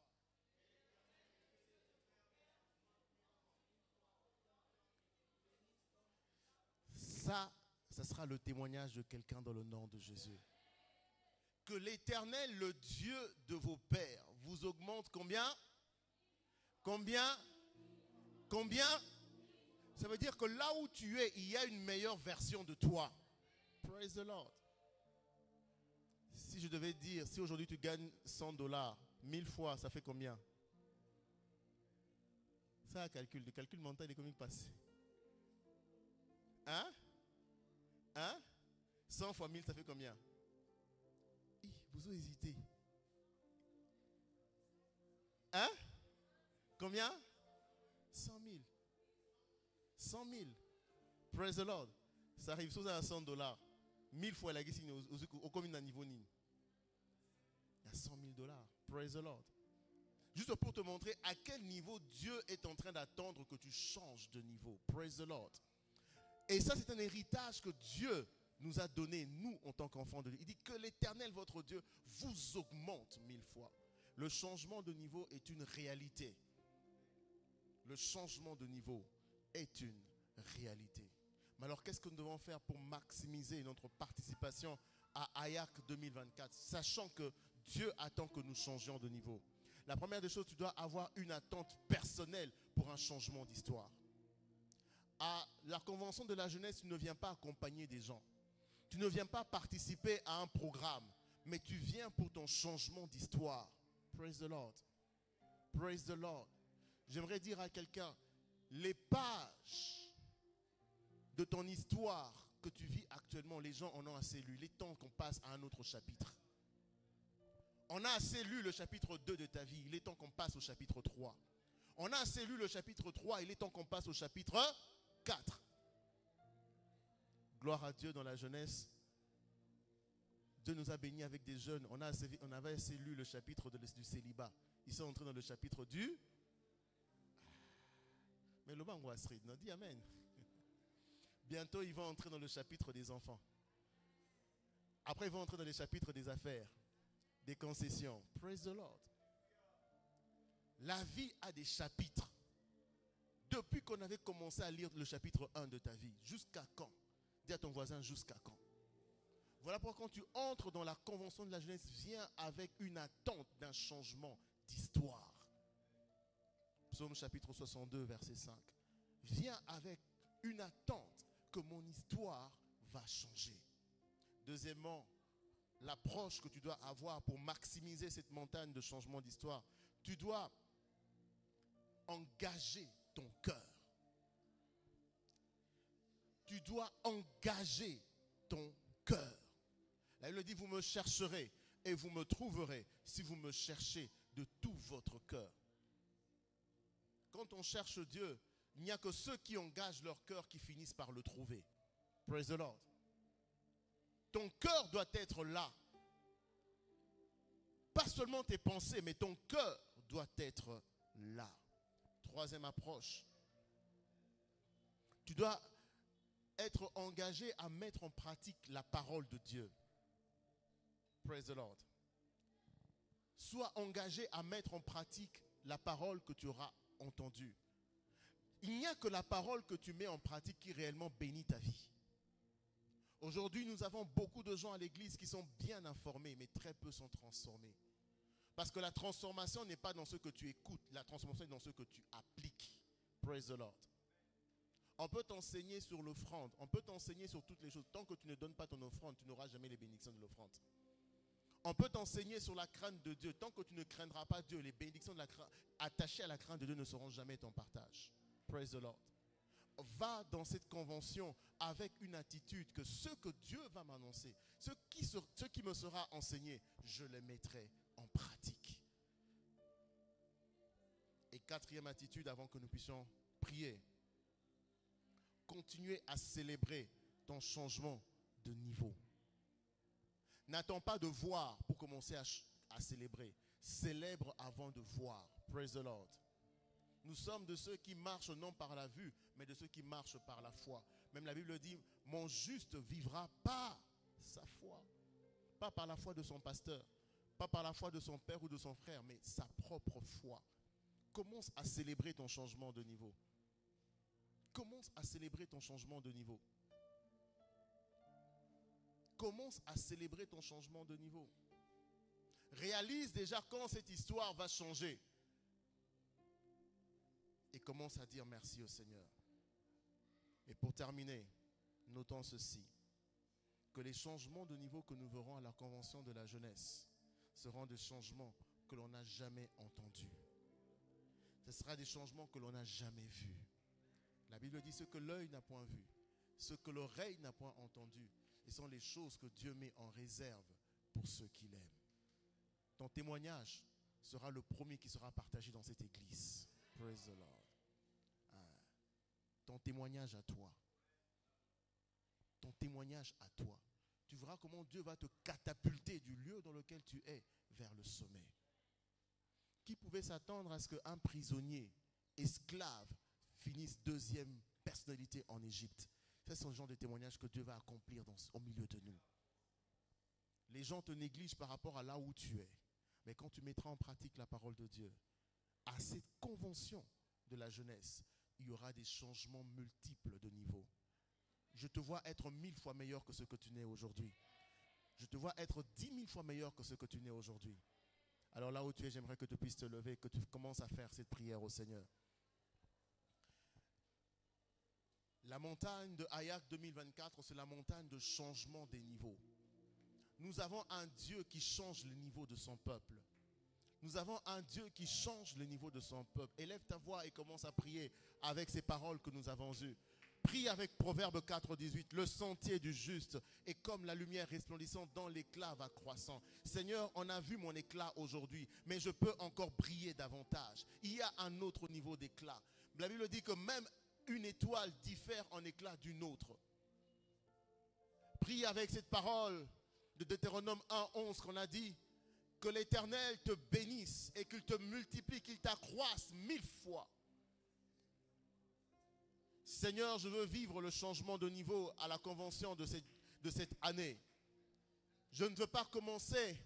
Ça sera le témoignage de quelqu'un dans le nom de Jésus. Que l'Éternel, le Dieu de vos pères, vous augmente combien? Combien? Combien? Ça veut dire que là où tu es, il y a une meilleure version de toi. Praise the Lord. Si je devais dire, si aujourd'hui tu gagnes $100, 1000 fois, ça fait combien? Ça, calcul, le calcul mental est combien passé? Hein? Hein? 100 fois 1000, ça fait combien? Vous avez hésité. Hein? Combien? 100 000. 100 000. Praise the Lord. Ça arrive sous à $100. 1000 fois la guise au commune à niveau nîmes. Il y a 100 000 $. Praise the Lord. Juste pour te montrer à quel niveau Dieu est en train d'attendre que tu changes de niveau. Praise the Lord. Et ça, c'est un héritage que Dieu nous a donné, nous, en tant qu'enfants de Dieu. Il dit que l'Éternel, votre Dieu, vous augmente 1000 fois. Le changement de niveau est une réalité. Le changement de niveau est une réalité. Mais alors, qu'est-ce que nous devons faire pour maximiser notre participation à AYAC 2024, sachant que Dieu attend que nous changions de niveau? La première des choses, tu dois avoir une attente personnelle pour un changement d'histoire. À la convention de la jeunesse, tu ne viens pas accompagner des gens. Tu ne viens pas participer à un programme, mais tu viens pour ton changement d'histoire. Praise the Lord. Praise the Lord. J'aimerais dire à quelqu'un, les pages de ton histoire que tu vis actuellement, les gens en ont assez lu. Il est temps qu'on passe à un autre chapitre. On a assez lu le chapitre 2 de ta vie. Il est temps qu'on passe au chapitre 3. On a assez lu le chapitre 3. Il est temps qu'on passe au chapitre 4. Gloire à Dieu dans la jeunesse. Dieu nous a bénis avec des jeunes. On avait assez lu le chapitre du célibat. Ils sont entrés dans le chapitre du... Mais le bango Astrid, non, dis amen. Bientôt, ils vont entrer dans le chapitre des enfants. Après, ils vont entrer dans le chapitre des affaires, des concessions. Praise the Lord. La vie a des chapitres. Depuis qu'on avait commencé à lire le chapitre 1 de ta vie, jusqu'à quand? Dis à ton voisin, jusqu'à quand? Voilà pourquoi quand tu entres dans la convention de la jeunesse, viens avec une attente d'un changement d'histoire. Psaume chapitre 62, verset 5. Viens avec une attente que mon histoire va changer. Deuxièmement, l'approche que tu dois avoir pour maximiser cette montagne de changement d'histoire, tu dois engager ton cœur. Tu dois engager ton cœur. La Bible dit, vous me chercherez et vous me trouverez si vous me cherchez de tout votre cœur. Quand on cherche Dieu, il n'y a que ceux qui engagent leur cœur qui finissent par le trouver. Praise the Lord. Ton cœur doit être là. Pas seulement tes pensées, mais ton cœur doit être là. Troisième approche. Tu dois être engagé à mettre en pratique la parole de Dieu. Praise the Lord. Sois engagé à mettre en pratique la parole que tu auras entendue. Il n'y a que la parole que tu mets en pratique qui réellement bénit ta vie. Aujourd'hui, nous avons beaucoup de gens à l'église qui sont bien informés, mais très peu sont transformés. Parce que la transformation n'est pas dans ce que tu écoutes, la transformation est dans ce que tu appliques. Praise the Lord. On peut t'enseigner sur l'offrande, on peut t'enseigner sur toutes les choses. Tant que tu ne donnes pas ton offrande, tu n'auras jamais les bénédictions de l'offrande. On peut t'enseigner sur la crainte de Dieu. Tant que tu ne craindras pas Dieu, les bénédictions de la crainte, attachées à la crainte de Dieu ne seront jamais ton partage. Praise the Lord. Va dans cette convention avec une attitude que ce que Dieu va m'annoncer, ce qui me sera enseigné, je le mettrai en pratique. Et quatrième attitude avant que nous puissions prier, continuer à célébrer ton changement de niveau. N'attends pas de voir pour commencer à célébrer. Célèbre avant de voir. Praise the Lord. Nous sommes de ceux qui marchent non par la vue, mais de ceux qui marchent par la foi. Même la Bible dit, mon juste vivra par sa foi. Pas par la foi de son pasteur, pas par la foi de son père ou de son frère, mais sa propre foi. Commence à célébrer ton changement de niveau. Commence à célébrer ton changement de niveau. Commence à célébrer ton changement de niveau. Réalise déjà quand cette histoire va changer. Et commence à dire merci au Seigneur. Et pour terminer, notons ceci, que les changements de niveau que nous verrons à la convention de la jeunesse seront des changements que l'on n'a jamais entendus. Ce sera des changements que l'on n'a jamais vus. La Bible dit ce que l'œil n'a point vu, ce que l'oreille n'a point entendu, ce sont les choses que Dieu met en réserve pour ceux qui l'aiment. Ton témoignage sera le premier qui sera partagé dans cette église. Praise the Lord. Ton témoignage à toi. Ton témoignage à toi. Tu verras comment Dieu va te catapulter du lieu dans lequel tu es vers le sommet. Qui pouvait s'attendre à ce qu'un prisonnier, esclave, finisse deuxième personnalité en Égypte? C'est ce genre de témoignage que Dieu va accomplir au milieu de nous. Les gens te négligent par rapport à là où tu es. Mais quand tu mettras en pratique la parole de Dieu, à cette convention de la jeunesse, il y aura des changements multiples de niveau. Je te vois être 1000 fois meilleur que ce que tu n'es aujourd'hui. Je te vois être 10 000 fois meilleur que ce que tu n'es aujourd'hui. Alors là où tu es, j'aimerais que tu puisses te lever, que tu commences à faire cette prière au Seigneur. La montagne de Hayak 2024, c'est la montagne de changement des niveaux. Nous avons un Dieu qui change le niveau de son peuple. Nous avons un Dieu qui change le niveau de son peuple. Élève ta voix et commence à prier avec ces paroles que nous avons eues. Prie avec Proverbe 4, 18. Le sentier du juste est comme la lumière resplendissante dans l'éclat va croissant. Seigneur, on a vu mon éclat aujourd'hui, mais je peux encore briller davantage. Il y a un autre niveau d'éclat. La Bible dit que même une étoile diffère en éclat d'une autre. Prie avec cette parole de Deutéronome 1, 11 qu'on a dit. Que l'Éternel te bénisse et qu'il te multiplie, qu'il t'accroisse 1000 fois. Seigneur, je veux vivre le changement de niveau à la convention de cette année. Je ne veux pas commencer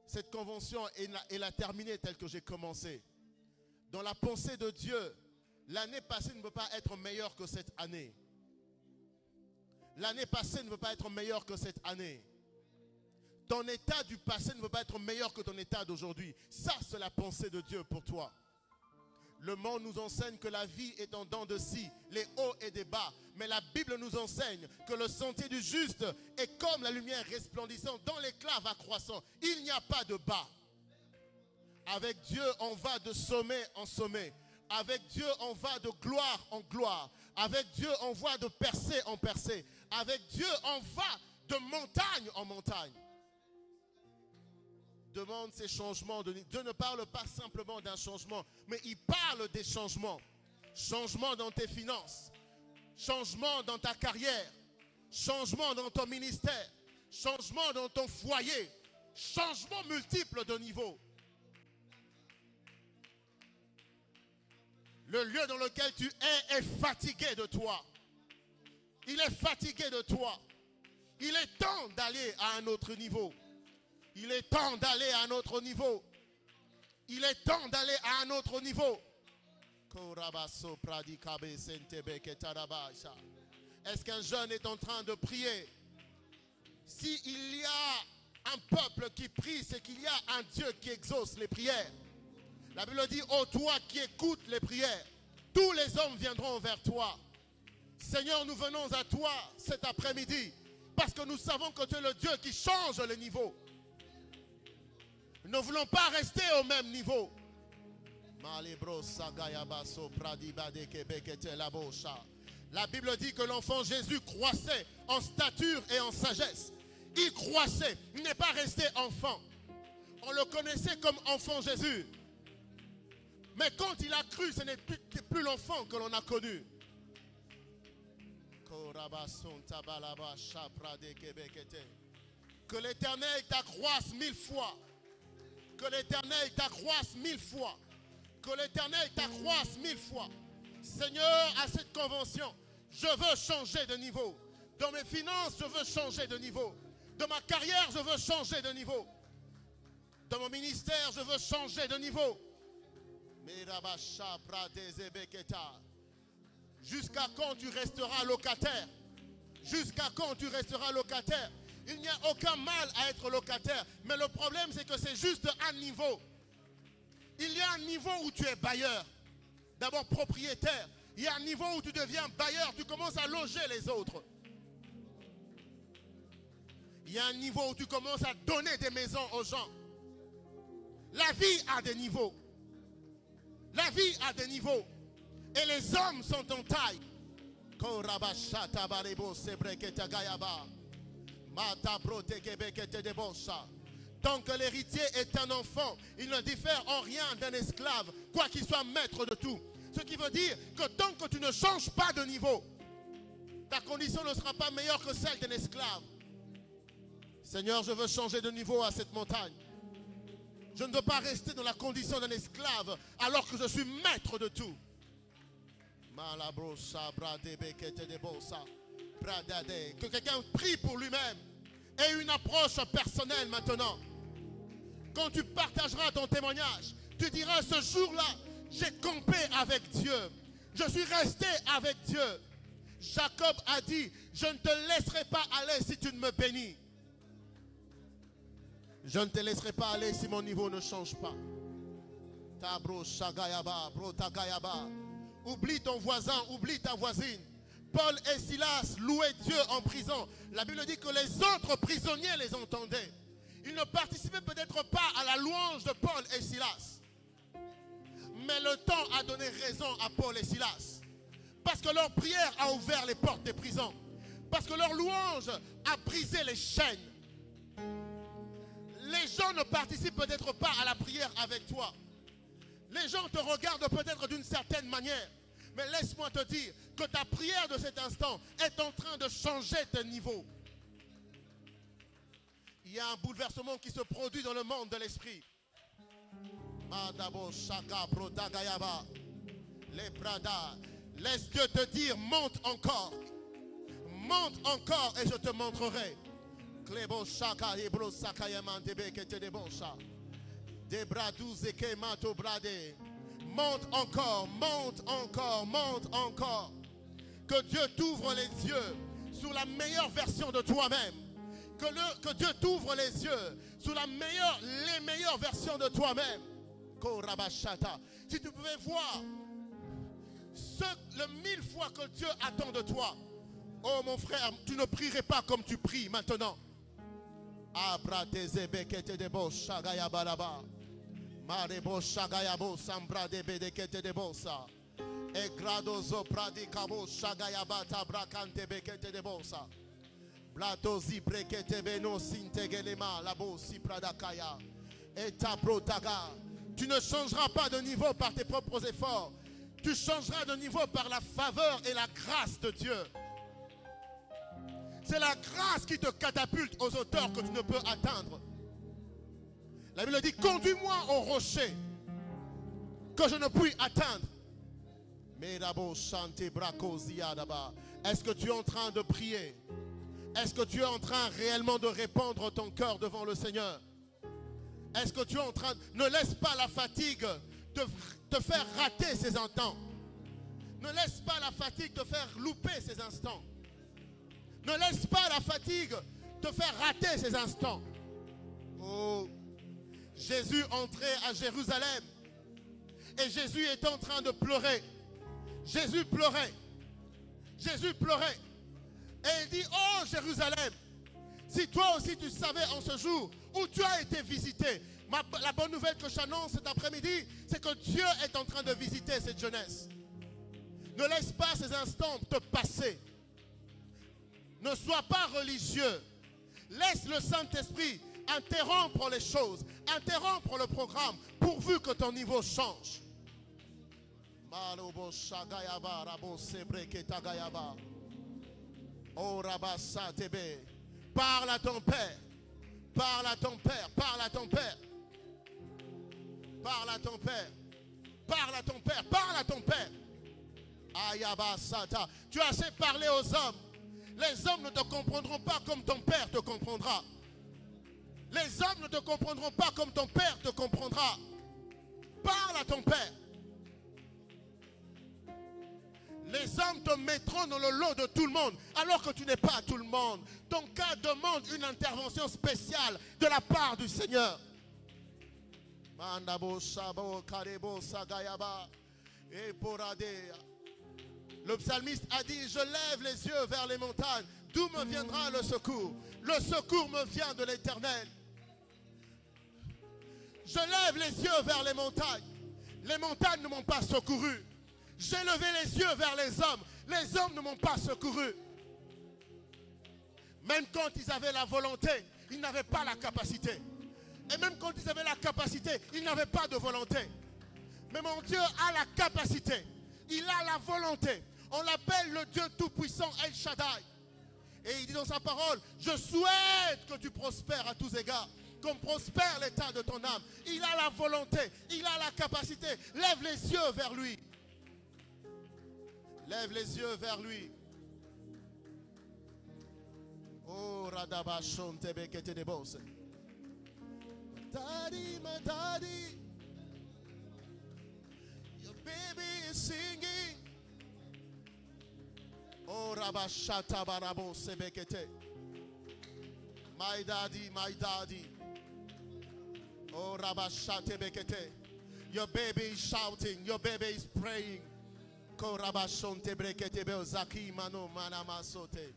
cette convention et la terminer telle que j'ai commencé. Dans la pensée de Dieu, l'année passée ne peut pas être meilleure que cette année. L'année passée ne peut pas être meilleure que cette année. Ton état du passé ne peut pas être meilleur que ton état d'aujourd'hui. Ça, c'est la pensée de Dieu pour toi. Le monde nous enseigne que la vie est en dents de scie, les hauts et des bas. Mais la Bible nous enseigne que le sentier du juste est comme la lumière resplendissante dans l'éclat va croissant. Il n'y a pas de bas. Avec Dieu, on va de sommet en sommet. Avec Dieu, on va de gloire en gloire. Avec Dieu, on va de percée en percée. Avec Dieu, on va de montagne en montagne. Demande ces changements. Dieu ne parle pas simplement d'un changement, mais il parle des changements. Changement dans tes finances, changement dans ta carrière, changement dans ton ministère, changement dans ton foyer, changement multiple de niveau. Le lieu dans lequel tu es est fatigué de toi. Il est fatigué de toi. Il est temps d'aller à un autre niveau. Il est temps d'aller à un autre niveau. Il est temps d'aller à un autre niveau. Est-ce qu'un jeune est en train de prier? S'il y a un peuple qui prie, c'est qu'il y a un Dieu qui exauce les prières. La Bible dit, ô toi qui écoutes les prières, tous les hommes viendront vers toi. Seigneur, nous venons à toi cet après-midi parce que nous savons que tu es le Dieu qui change les niveaux. Nous ne voulons pas rester au même niveau. La Bible dit que l'enfant Jésus croissait en stature et en sagesse. Il croissait, il n'est pas resté enfant. On le connaissait comme enfant Jésus. Mais quand il a cru, ce n'est plus l'enfant que l'on a connu. Que l'Éternel t'accroisse 1000 fois. Que l'Éternel t'accroisse 1000 fois. Que l'Éternel t'accroisse 1000 fois. Seigneur, à cette convention, je veux changer de niveau. Dans mes finances, je veux changer de niveau. Dans ma carrière, je veux changer de niveau. Dans mon ministère, je veux changer de niveau. Jusqu'à quand tu resteras locataire? Jusqu'à quand tu resteras locataire? Il n'y a aucun mal à être locataire. Mais le problème, c'est que c'est juste un niveau. Il y a un niveau où tu es bailleur. D'abord propriétaire. Il y a un niveau où tu deviens bailleur. Tu commences à loger les autres. Il y a un niveau où tu commences à donner des maisons aux gens. La vie a des niveaux. La vie a des niveaux. Et les hommes sont en taille. Tant que l'héritier est un enfant, il ne diffère en rien d'un esclave, quoi qu'il soit maître de tout. Ce qui veut dire que tant que tu ne changes pas de niveau, ta condition ne sera pas meilleure que celle d'un esclave. Seigneur, je veux changer de niveau à cette montagne. Je ne veux pas rester dans la condition d'un esclave alors que je suis maître de tout. Que quelqu'un prie pour lui-même et une approche personnelle maintenant. Quand tu partageras ton témoignage, tu diras ce jour-là, j'ai campé avec Dieu. Je suis resté avec Dieu. Jacob a dit, je ne te laisserai pas aller si tu ne me bénis. Je ne te laisserai pas aller si mon niveau ne change pas. Tabro shagayaba, bro tagayaba. Oublie ton voisin, oublie ta voisine. Paul et Silas louaient Dieu en prison. La Bible dit que les autres prisonniers les entendaient. Ils ne participaient peut-être pas à la louange de Paul et Silas. Mais le temps a donné raison à Paul et Silas. Parce que leur prière a ouvert les portes des prisons. Parce que leur louange a brisé les chaînes. Les gens ne participent peut-être pas à la prière avec toi. Les gens te regardent peut-être d'une certaine manière. Mais laisse-moi te dire que ta prière de cet instant est en train de changer tes niveaux. Il y a un bouleversement qui se produit dans le monde de l'esprit. Laisse Dieu te dire, monte encore. Monte encore et je te montrerai. Monte encore, monte encore, monte encore. Que Dieu t'ouvre les yeux sur la meilleure version de toi-même. Que Dieu t'ouvre les yeux sur les meilleures versions de toi-même. Si tu pouvais voir le 1000 fois que Dieu attend de toi. Oh mon frère, tu ne prierais pas comme tu pries maintenant. Marebo shagayabo sambra de bedekete de bosa. E grado zopradi kabo shagayaba tabrakante bekete de bosa. Blato zibrekete beno sintegelema labo sipradakaya. Et taprotaga. Tu ne changeras pas de niveau par tes propres efforts. Tu changeras de niveau par la faveur et la grâce de Dieu. C'est la grâce qui te catapulte aux hauteurs que tu ne peux atteindre. La Bible dit, conduis-moi au rocher que je ne puis atteindre. Est-ce que tu es en train de prier? Est-ce que tu es en train réellement de répandre ton cœur devant le Seigneur? Est-ce que tu es en train... Ne laisse pas la fatigue te faire rater ces instants. Ne laisse pas la fatigue te faire louper ces instants. Ne laisse pas la fatigue te faire rater ces instants. Oh, Jésus entrait à Jérusalem et Jésus était en train de pleurer. Jésus pleurait. Jésus pleurait. Et il dit, oh Jérusalem, si toi aussi tu savais en ce jour où tu as été visité. La bonne nouvelle que j'annonce cet après-midi, c'est que Dieu est en train de visiter cette jeunesse. Ne laisse pas ces instants te passer. Ne sois pas religieux. Laisse le Saint-Esprit interrompre les choses, interrompre le programme, pourvu que ton niveau change. Parle à ton Père. Parle à ton Père. Parle à ton Père. Parle à ton Père. Parle à ton Père. Parle à ton Père. Ayabasata. Tu as assez parlé aux hommes. Les hommes ne te comprendront pas comme ton Père te comprendra. Les hommes ne te comprendront pas comme ton Père te comprendra. Parle à ton Père. Les hommes te mettront dans le lot de tout le monde, alors que tu n'es pas tout le monde. Ton cas demande une intervention spéciale de la part du Seigneur. Le psalmiste a dit, je lève les yeux vers les montagnes. D'où me viendra le secours? Le secours me vient de l'Éternel. Je lève les yeux vers les montagnes. Les montagnes ne m'ont pas secouru. J'ai levé les yeux vers les hommes ne m'ont pas secouru. Même quand ils avaient la volonté, ils n'avaient pas la capacité. Et même quand ils avaient la capacité, ils n'avaient pas de volonté. Mais mon Dieu a la capacité. Il a la volonté. On l'appelle le Dieu Tout-Puissant El Shaddai. Et il dit dans sa parole, je souhaite que tu prospères à tous égards. Qu'on prospère l'état de ton âme. Il a la volonté, il a la capacité. Lève les yeux vers lui. Lève les yeux vers lui. Oh, Radabashon Tebekete de Bose. Daddy, my daddy. Your baby is singing. Korabashata barabo sebekete. My daddy, my daddy. Oh, Rabashate bekete. Your baby is shouting, your baby is praying. Korabashonte brekete beozaki mano manamasote.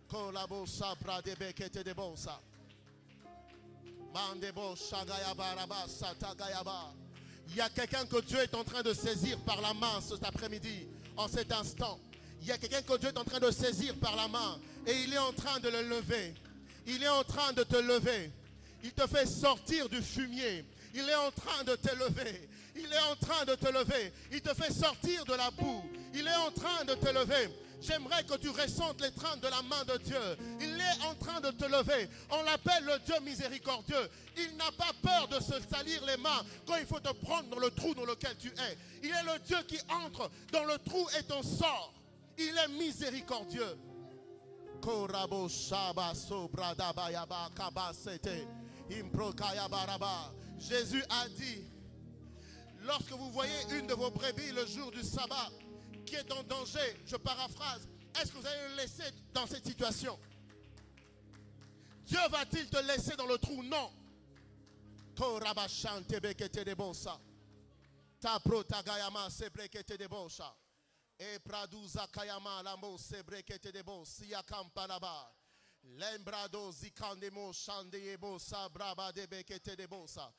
Kolabosa brade bekete de bosa. Mandebo shagayaba rabasa tagayaba. Il y a quelqu'un que Dieu est en train de saisir par la main cet après-midi, en cet instant. Il y a quelqu'un que Dieu est en train de saisir par la main et il est en train de le lever. Il est en train de te lever. Il te fait sortir du fumier. Il est en train de te lever. Il est en train de te lever. Il te fait sortir de la boue. Il est en train de te lever. J'aimerais que tu ressentes l'étreinte de la main de Dieu. Il est en train de te lever. On l'appelle le Dieu miséricordieux. Il n'a pas peur de se salir les mains quand il faut te prendre dans le trou dans lequel tu es. Il est le Dieu qui entre dans le trou et t'en sort. Il est miséricordieux. Jésus a dit, lorsque vous voyez une de vos brebis le jour du sabbat qui est en danger, je paraphrase, est-ce que vous allez le laisser dans cette situation? Dieu va-t-il te laisser dans le trou? Non. E praduza kayama lambo sebrekete de bo siya kampanaba lembrado zikandemo shandeyebo sabraba de bekete de bosa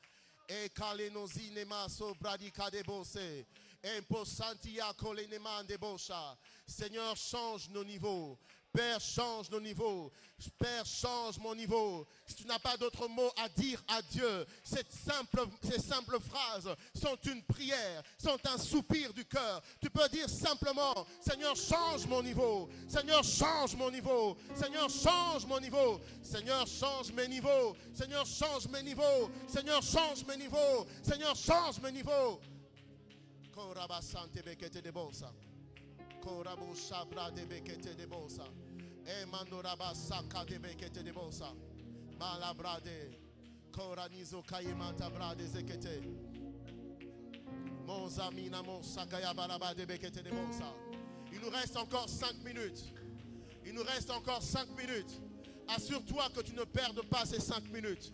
e kalenozine maso bradika de bose imposantia koleneman de bosha. Seigneur, change nos niveaux. Père, change nos niveaux. Père, change mon niveau. Si tu n'as pas d'autre mot à dire à Dieu, ces simples phrases sont une prière, sont un soupir du cœur. Tu peux dire simplement, Seigneur, change mon niveau. Seigneur, change mon niveau. Seigneur, change mon niveau. Seigneur, change mes niveaux. Seigneur, change mes niveaux. Seigneur, change mes niveaux. Seigneur, change mes niveaux. Korabasante bekete de bosa. Korabo shabra de bekete de bosa. E mandoraba saka de bekete de bosa. Malabrade. Koranizo kayemanta brade zekete. Mozamina monsakaya balaba de bekete de bosa. Il nous reste encore 5 minutes. Il nous reste encore 5 minutes. Assure-toi que tu ne perdes pas ces 5 minutes.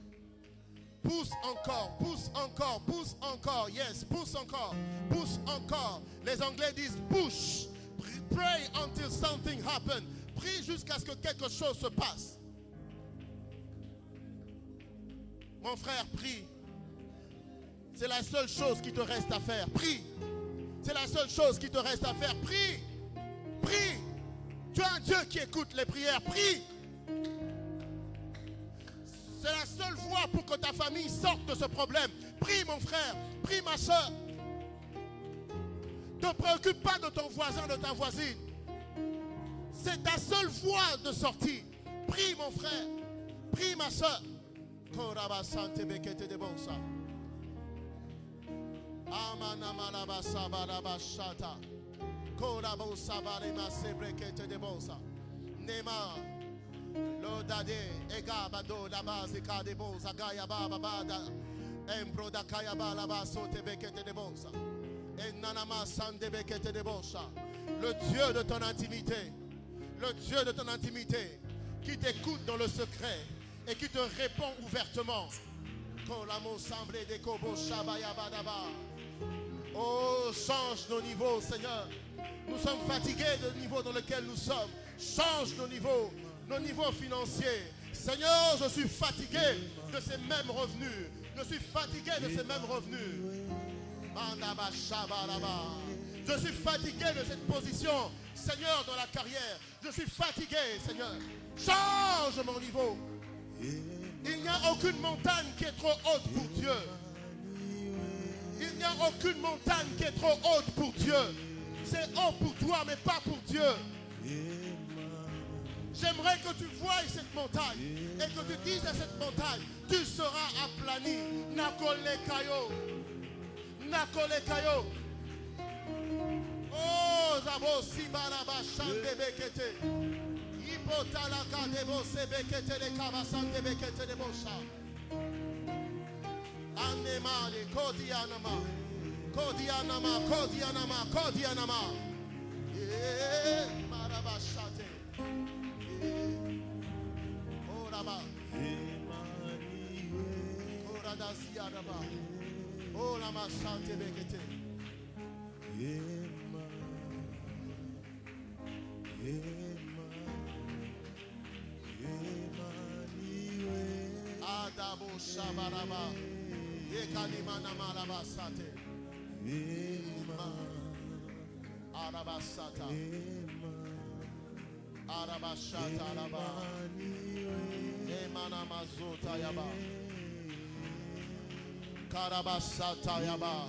Pousse encore, pousse encore, pousse encore. Yes, pousse encore, pousse encore. Les Anglais disent push. Pray until something happens. Prie jusqu'à ce que quelque chose se passe. Mon frère, prie. C'est la seule chose qui te reste à faire. Prie. C'est la seule chose qui te reste à faire. Prie. Prie. Tu as un Dieu qui écoute les prières. Prie. C'est la seule voie pour que ta famille sorte de ce problème. Prie, mon frère. Prie, ma soeur. Ne te préoccupe pas de ton voisin, de ta voisine. C'est ta seule voie de sortie. Prie, mon frère. Prie, ma soeur. Korabasante bekete de bonsa. Amanamalabasa barabashata. Korabosa barema sebrekete de bonsa. Nema. Lodade egabado la base kade bonsa gaya baba bada. Embro da kaya bala basote bekete de bonsa. Enanama sande bekete de bonsa. Le Dieu de ton intimité. Le Dieu de ton intimité qui t'écoute dans le secret et qui te répond ouvertement. Oh, change nos niveaux, Seigneur. Nous sommes fatigués du niveau dans lequel nous sommes. Change nos niveaux financiers. Seigneur, je suis fatigué de ces mêmes revenus. Je suis fatigué de ces mêmes revenus. Je suis fatigué de cette position, Seigneur, dans la carrière. Je suis fatigué, Seigneur. Change mon niveau. Il n'y a aucune montagne qui est trop haute pour Dieu. Il n'y a aucune montagne qui est trop haute pour Dieu. C'est haut pour toi, mais pas pour Dieu. J'aimerais que tu voies cette montagne et que tu dises à cette montagne, tu seras aplani. Nakole kayo. Nakole kayo. Oh, Zabo Sibaraba Shande Bekete. Ipotalaka Debo Sebekete de Kabasante Bekete de Bosha. Anemale, Kodianama. Kodianama, Kodianama, Kodianama. Marabasha. Oh la machante bekete. Adabo shabaraba. Yekanimana malabasate. Arabasata. Arabashata araba. Emana mazota yaba. Karabasata yaba.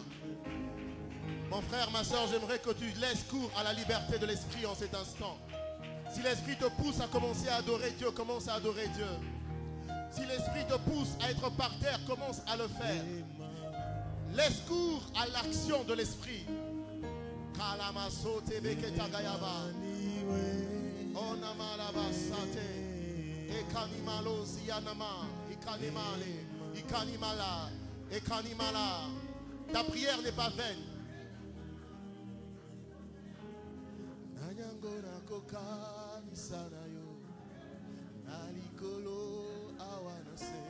Mon frère, ma soeur, j'aimerais que tu laisses cours à la liberté de l'esprit en cet instant. Si l'esprit te pousse à commencer à adorer Dieu, commence à adorer Dieu. Si l'esprit te pousse à être par terre, commence à le faire. Laisse cours à l'action de l'esprit. Kalamasote beketa gayaba. Onamalabasate. Ekanimalo siyanama. Ikanimale. Ikanimala. Ekanimala. Ta prière n'est pas vaine. Nanyangora kokani sanayo. Nalikolo awanase.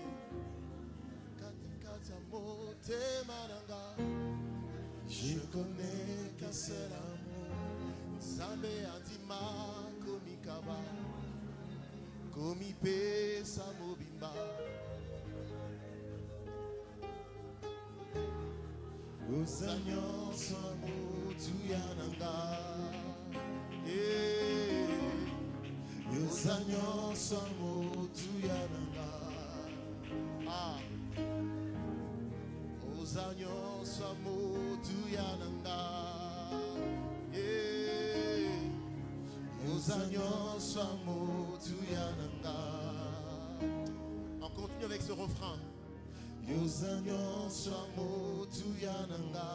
Katikata mote maranga. Je connais qu'un seul amour. Sambe antima komikaba. Komipe samobimba. Osanyo samu tuyananga. Osanyo samu tuyananga. Ah. Osanyo samu tuyananga. Osanyo samu tuyananga. On continue avec ce refrain. Osanyo samu tuyananga.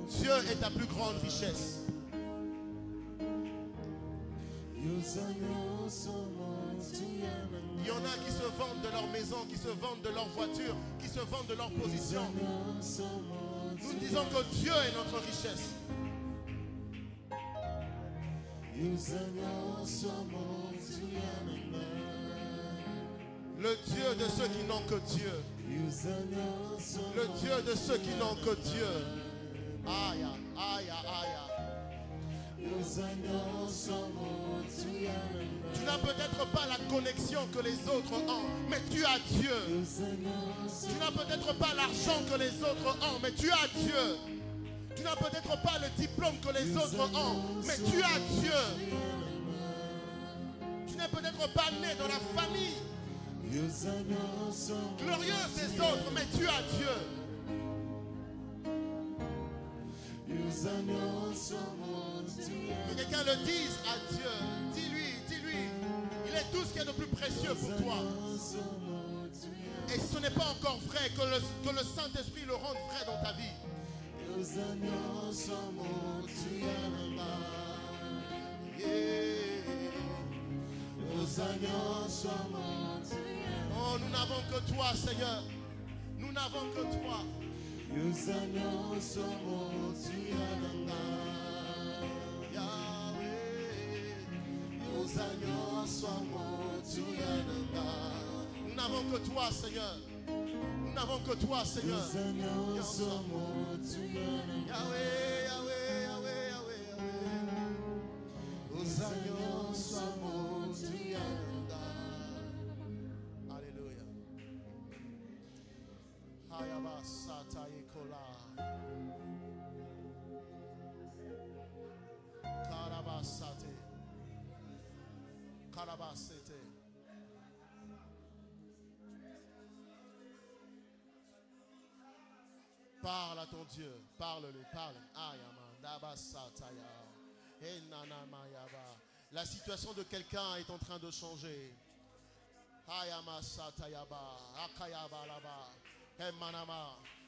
Dieu est ta plus grande richesse. Il y en a qui se vendent de leur maison, qui se vendent de leur voiture, qui se vendent de leur position. Nous disons que Dieu est notre richesse. Le Dieu de ceux qui n'ont que Dieu. Le Dieu de ceux qui n'ont que Dieu. Aïe, aïe, aïe. Tu n'as peut-être pas la connexion que les autres ont, mais tu as Dieu. Tu n'as peut-être pas l'argent que les autres ont, mais tu as Dieu. Tu n'as peut-être pas le diplôme que les autres ont, mais tu as Dieu. Tu n'es peut-être pas né dans la famille glorieuse des autres, mais tu as Dieu. Que quelqu'un le dise à Dieu. Dis-lui. Il est tout ce qui est de plus précieux pour toi. Et si ce n'est pas encore vrai, que le Saint-Esprit le rende vrai dans ta vie. Oh, nous n'avons que toi, Seigneur. Nous n'avons que toi. Nous n'avons que toi, Seigneur. Nous n'avons que toi, Seigneur. Yahweh, Yahweh, Yahweh, Yahweh. Alléluia. Hayabasata Yekola. Karabasate. Karabasete. Parle à ton Dieu, parle-le, parle. La situation de quelqu'un est en train de changer.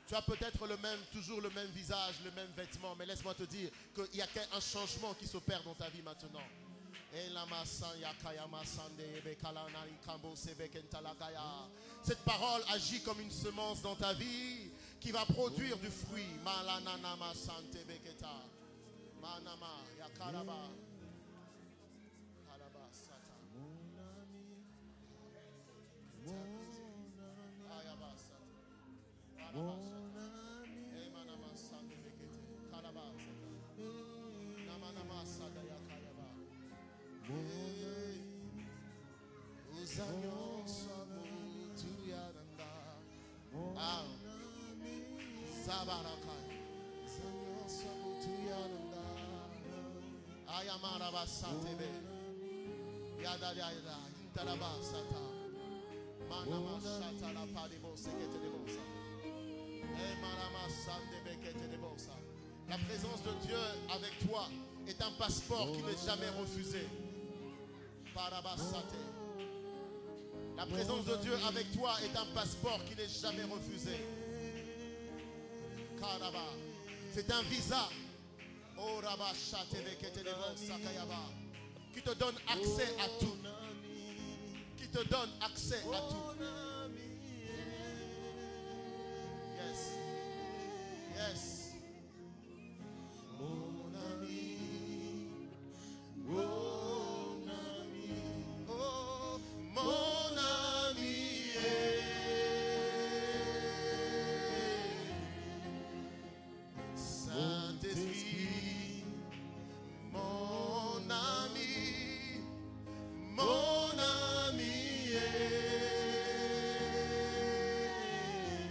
Tu as peut-être toujours le même visage, le même vêtement, mais laisse-moi te dire qu'il y a un changement qui s'opère dans ta vie maintenant. Cette parole agit comme une semence dans ta vie qui va produire du fruit. La présence de Dieu avec toi est un passeport qui n'est jamais refusé. La présence de Dieu avec toi est un passeport qui n'est jamais refusé. C'est un visa qui te donne accès à tout. Qui te donne accès à tout. Yes. Yes. Mon ami. Mon ami. Oh, mon ami. Saint-Esprit. Mon ami. Mon ami.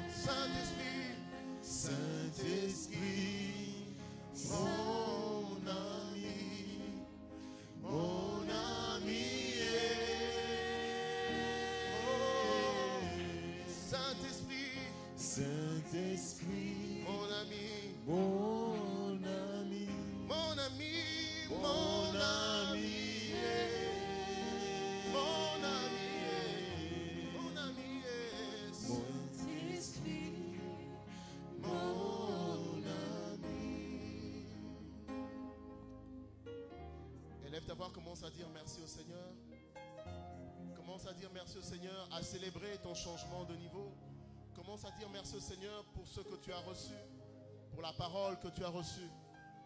Saint-Esprit. Saint-Esprit. Mon ami, mon ami, oh, Saint-Esprit, Saint-Esprit, mon ami, mon ami, mon ami, mon ami, mon ami, mon ami, Saint-Esprit, mon ami. Élève ta voix, commence à dire merci au Seigneur. Commence à dire merci au Seigneur, à célébrer ton changement de niveau. Commence à dire merci au Seigneur pour ce que tu as reçu, pour la parole que tu as reçue,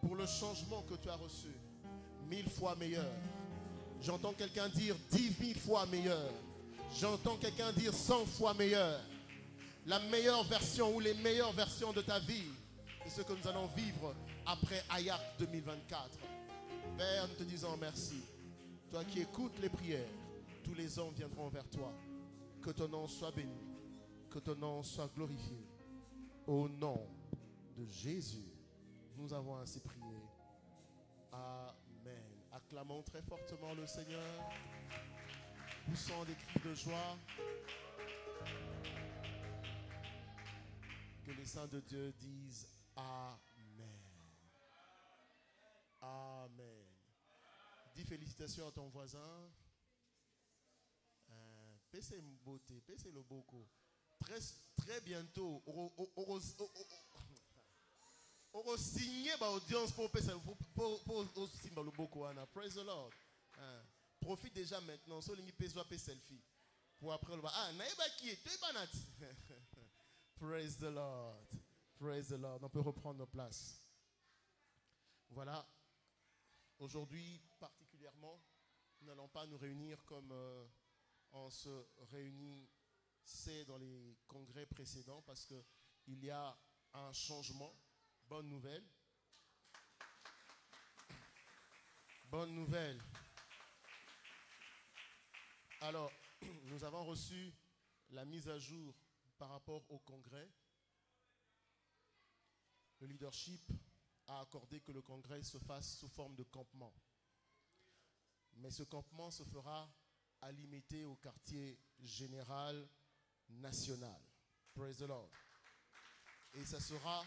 pour le changement que tu as reçu. 1000 fois meilleur. J'entends quelqu'un dire 10 000 fois meilleur. J'entends quelqu'un dire 100 fois meilleur. La meilleure version ou les meilleures versions de ta vie, c'est ce que nous allons vivre après Ayak 2024. Père, nous te disons merci. Toi qui écoutes les prières, tous les hommes viendront vers toi. Que ton nom soit béni. Que ton nom soit glorifié. Au nom de Jésus, nous avons ainsi prié. Amen. Acclamons très fortement le Seigneur. Poussons des cris de joie. Que les saints de Dieu disent Amen. Amen. Dis félicitations à ton voisin. Pese mbote, pese le boko. Très bientôt, on va signer l'audience pour signer le boko. Praise the Lord. Profite déjà maintenant. So lingi pese selfie. Pour après le ah naïba qui est Praise the Lord. Praise the Lord. On peut reprendre nos places. Voilà. Aujourd'hui, particulièrement, nous n'allons pas nous réunir comme on se réunissait dans les congrès précédents parce qu'il y a un changement. Bonne nouvelle. Bonne nouvelle. Alors, nous avons reçu la mise à jour par rapport au congrès. Le leadership a accordé que le congrès se fasse sous forme de campement. Mais ce campement se fera à limiter au quartier général national. Praise the Lord. Et ça sera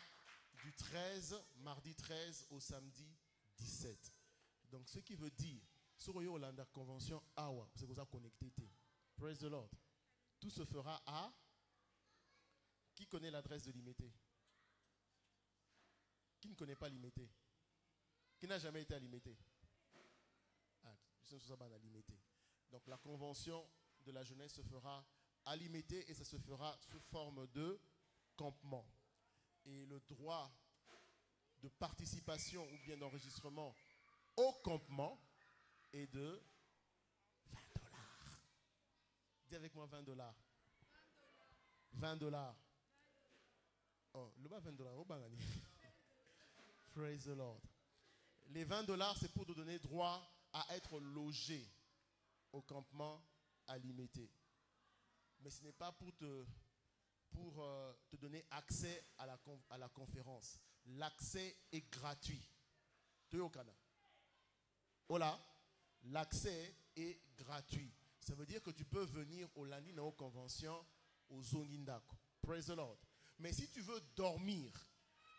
du 13, mardi 13 au samedi 17. Donc ce qui veut dire, sur la convention Awa, c'est pour ça connecté. Praise the Lord. Tout se fera à... Qui connaît l'adresse de l'Imité? Qui ne connaît pas l'Imité? Qui n'a jamais été à l'Imité? Ah, donc la convention de la jeunesse se fera à l'Imité et ça se fera sous forme de campement. Et le droit de participation ou bien d'enregistrement au campement est de $20. Dis avec moi $20. $20. Oh, le bas $20. Oh, bangani. Praise the Lord. Les $20, c'est pour te donner droit à être logé au campement à Limité. Mais ce n'est pas pour te donner accès à la conférence. L'accès est gratuit. Tu es au Canada. Voilà. L'accès est gratuit. Ça veut dire que tu peux venir au lundi dans la convention au Zongindako. Praise the Lord. Mais si tu veux dormir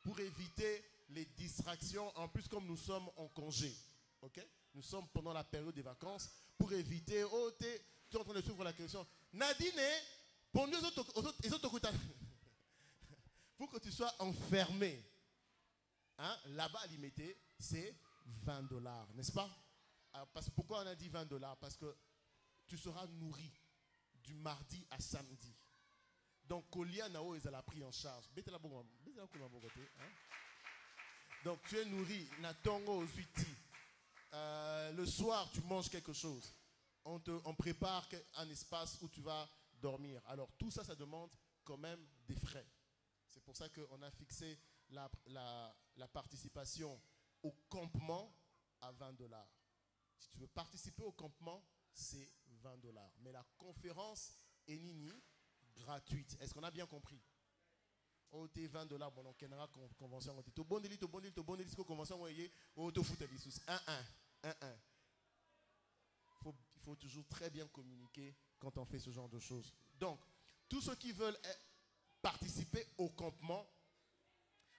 pour éviter les distractions, en plus comme nous sommes en congé, ok? Nous sommes pendant la période des vacances, pour éviter, tu es en train de suivre la question. Nadine, pour nous autres, pour que tu sois enfermé, hein, là-bas à Limité, c'est $20, n'est-ce pas? Alors, pourquoi on a dit $20? Parce que tu seras nourri du mardi à samedi. Donc, Kolia Nao, ils ont pris en charge. Donc, tu es nourri. Natongo Zuiti. Le soir, tu manges quelque chose. On prépare un espace où tu vas dormir. Alors, tout ça, ça demande quand même des frais. C'est pour ça qu'on a fixé la participation au campement à $20. Si tu veux participer au campement, c'est $20. Mais la conférence est nini gratuite. Est-ce qu'on a bien compris? Oh, t'es $20, bon, on a convention. Tu bon délit, convention, il faut toujours très bien communiquer quand on fait ce genre de choses. Donc, tous ceux qui veulent participer au campement,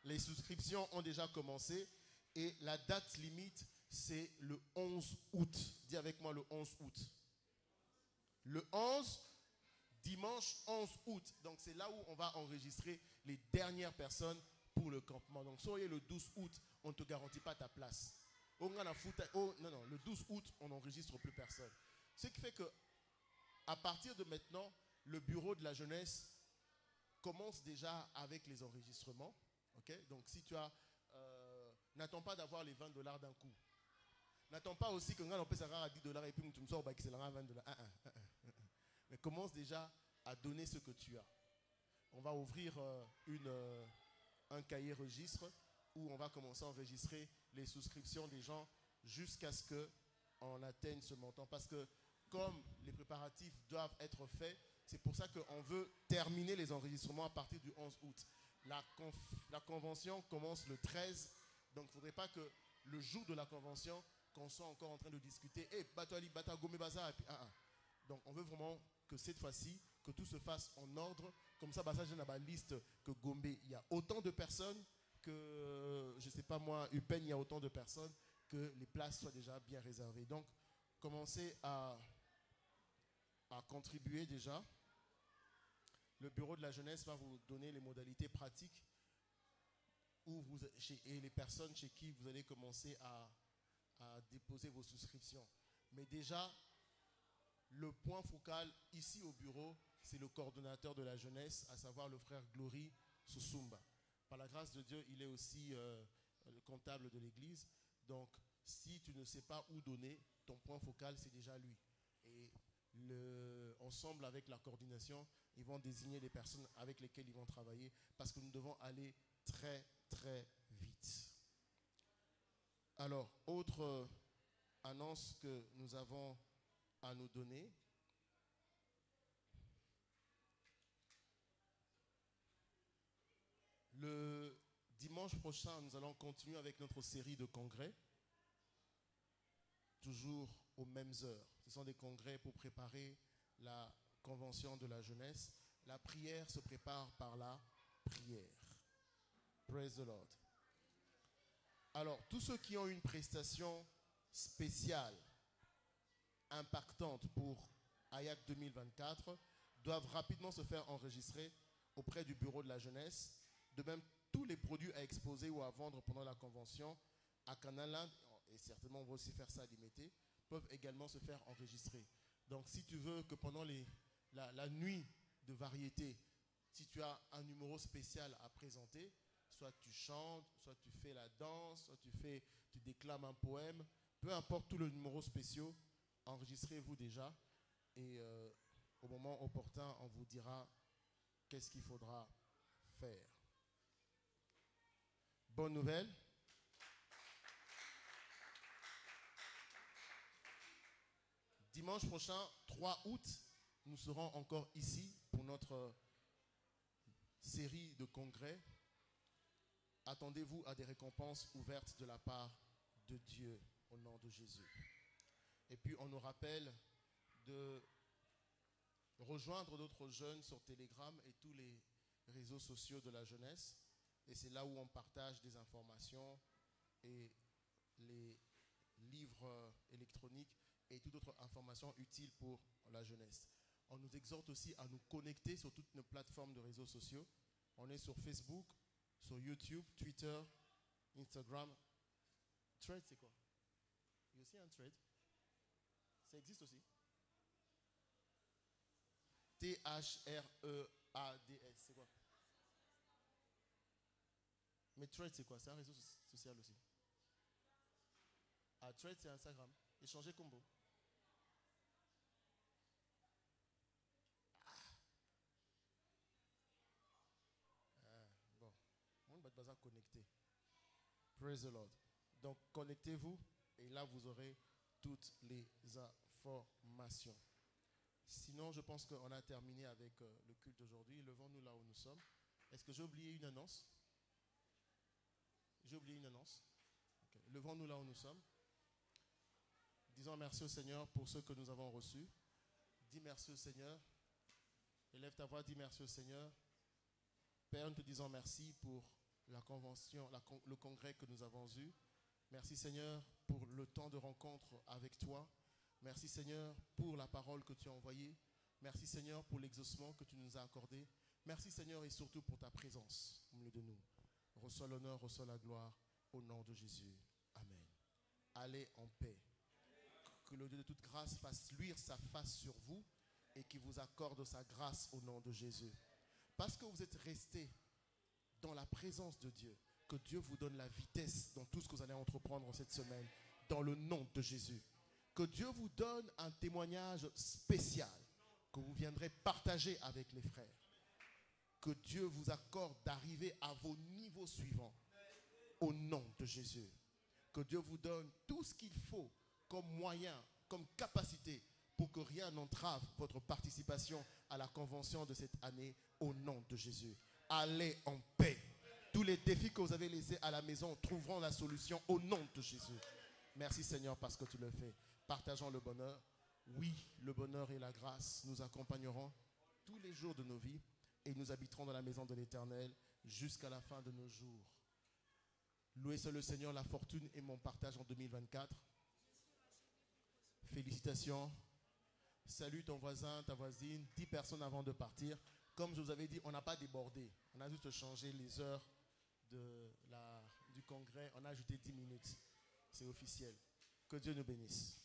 les souscriptions ont déjà commencé et la date limite, c'est le 11 août. Dis avec moi le 11 août. Le 11, dimanche 11 août. Donc, c'est là où on va enregistrer les dernières personnes pour le campement. Donc, soyez le 12 août, on ne te garantit pas ta place. Non, le 12 août, on n'enregistre plus personne. Ce qui fait que, à partir de maintenant, le bureau de la jeunesse commence déjà avec les enregistrements. Okay? Donc, si tu as... n'attends pas d'avoir les $20 d'un coup. N'attends pas aussi que on peut s'arrêter à $10 et puis tu me sors à $20. Mais commence déjà à donner ce que tu as. On va ouvrir un cahier registre où on va commencer à enregistrer les souscriptions des gens jusqu'à ce qu'on atteigne ce montant. Parce que comme les préparatifs doivent être faits, c'est pour ça qu'on veut terminer les enregistrements à partir du 11 août. La convention commence le 13, donc il ne faudrait pas que le jour de la convention, qu'on soit encore en train de discuter, donc on veut vraiment que cette fois-ci, que tout se fasse en ordre. Comme ça, j'ai dans la liste que Gombe, il y a autant de personnes que, je ne sais pas moi, Upen, il y a autant de personnes, que les places soient déjà bien réservées. Donc, commencez à contribuer déjà. Le bureau de la jeunesse va vous donner les modalités pratiques et les personnes chez qui vous allez commencer à déposer vos souscriptions. Mais déjà, le point focal ici au bureau, c'est le coordonnateur de la jeunesse, à savoir le frère Glory Susumba. Par la grâce de Dieu, il est aussi le comptable de l'église. Donc, si tu ne sais pas où donner, ton point focal, c'est déjà lui. Et ensemble avec la coordination, ils vont désigner les personnes avec lesquelles ils vont travailler parce que nous devons aller très, très vite. Alors, autre annonce que nous avons à nous donner. Le dimanche prochain, nous allons continuer avec notre série de congrès, toujours aux mêmes heures. Ce sont des congrès pour préparer la convention de la jeunesse. La prière se prépare par la prière. Praise the Lord. Alors, tous ceux qui ont une prestation spéciale, impactante pour AYAC 2024, doivent rapidement se faire enregistrer auprès du bureau de la jeunesse. De même, tous les produits à exposer ou à vendre pendant la convention à Canaland, et certainement on va aussi faire ça à Limité, peuvent également se faire enregistrer. Donc si tu veux que pendant la nuit de variété, si tu as un numéro spécial à présenter, soit tu chantes, soit tu fais la danse, soit tu déclames un poème, peu importe tous les numéros spéciaux, enregistrez-vous déjà et au moment opportun, on vous dira qu'est-ce qu'il faudra faire. Bonne nouvelle. Dimanche prochain, 3 août, nous serons encore ici pour notre série de congrès. Attendez-vous à des récompenses ouvertes de la part de Dieu au nom de Jésus. Et puis on nous rappelle de rejoindre d'autres jeunes sur Telegram et tous les réseaux sociaux de la jeunesse. Et c'est là où on partage des informations et les livres électroniques et toute autre information utile pour la jeunesse. On nous exhorte aussi à nous connecter sur toutes nos plateformes de réseaux sociaux. On est sur Facebook, sur YouTube, Twitter, Instagram. Thread, c'est quoi? Il y a aussi un thread. Ça existe aussi. T-H-R-E-A-D-S, c'est quoi? Mais Thread, c'est quoi? C'est un réseau social aussi. Ah, Thread, c'est Instagram. Échanger combo. Bon, on va être connecté. Praise the Lord. Donc, connectez-vous et là, vous aurez toutes les informations. Sinon, je pense qu'on a terminé avec le culte d'aujourd'hui. Levons-nous là où nous sommes. Est-ce que j'ai oublié une annonce? J'ai oublié une annonce. Okay. Levons-nous là où nous sommes. Disons merci au Seigneur pour ce que nous avons reçu. Dis merci au Seigneur. Élève ta voix, dis merci au Seigneur. Père, nous te disons merci pour la convention, le congrès que nous avons eu. Merci Seigneur pour le temps de rencontre avec toi. Merci Seigneur pour la parole que tu as envoyée. Merci Seigneur pour l'exaucement que tu nous as accordé. Merci Seigneur et surtout pour ta présence au milieu de nous. Reçois l'honneur, reçois la gloire au nom de Jésus. Amen. Allez en paix. Que le Dieu de toute grâce fasse luire sa face sur vous et qu'il vous accorde sa grâce au nom de Jésus. Parce que vous êtes restés dans la présence de Dieu, que Dieu vous donne la vitesse dans tout ce que vous allez entreprendre cette semaine, dans le nom de Jésus. Que Dieu vous donne un témoignage spécial que vous viendrez partager avec les frères. Que Dieu vous accorde d'arriver à vos niveaux suivants au nom de Jésus. Que Dieu vous donne tout ce qu'il faut comme moyen, comme capacité pour que rien n'entrave votre participation à la convention de cette année au nom de Jésus. Allez en paix. Tous les défis que vous avez laissés à la maison trouveront la solution au nom de Jésus. Merci Seigneur parce que tu le fais. Partageons le bonheur. Oui, le bonheur et la grâce nous accompagneront tous les jours de nos vies et nous habiterons dans la maison de l'Éternel jusqu'à la fin de nos jours. Loué soit le Seigneur, la fortune est mon partage en 2024. Félicitations. Salue ton voisin, ta voisine, 10 personnes avant de partir. Comme je vous avais dit, on n'a pas débordé. On a juste changé les heures du congrès. On a ajouté 10 minutes. C'est officiel. Que Dieu nous bénisse.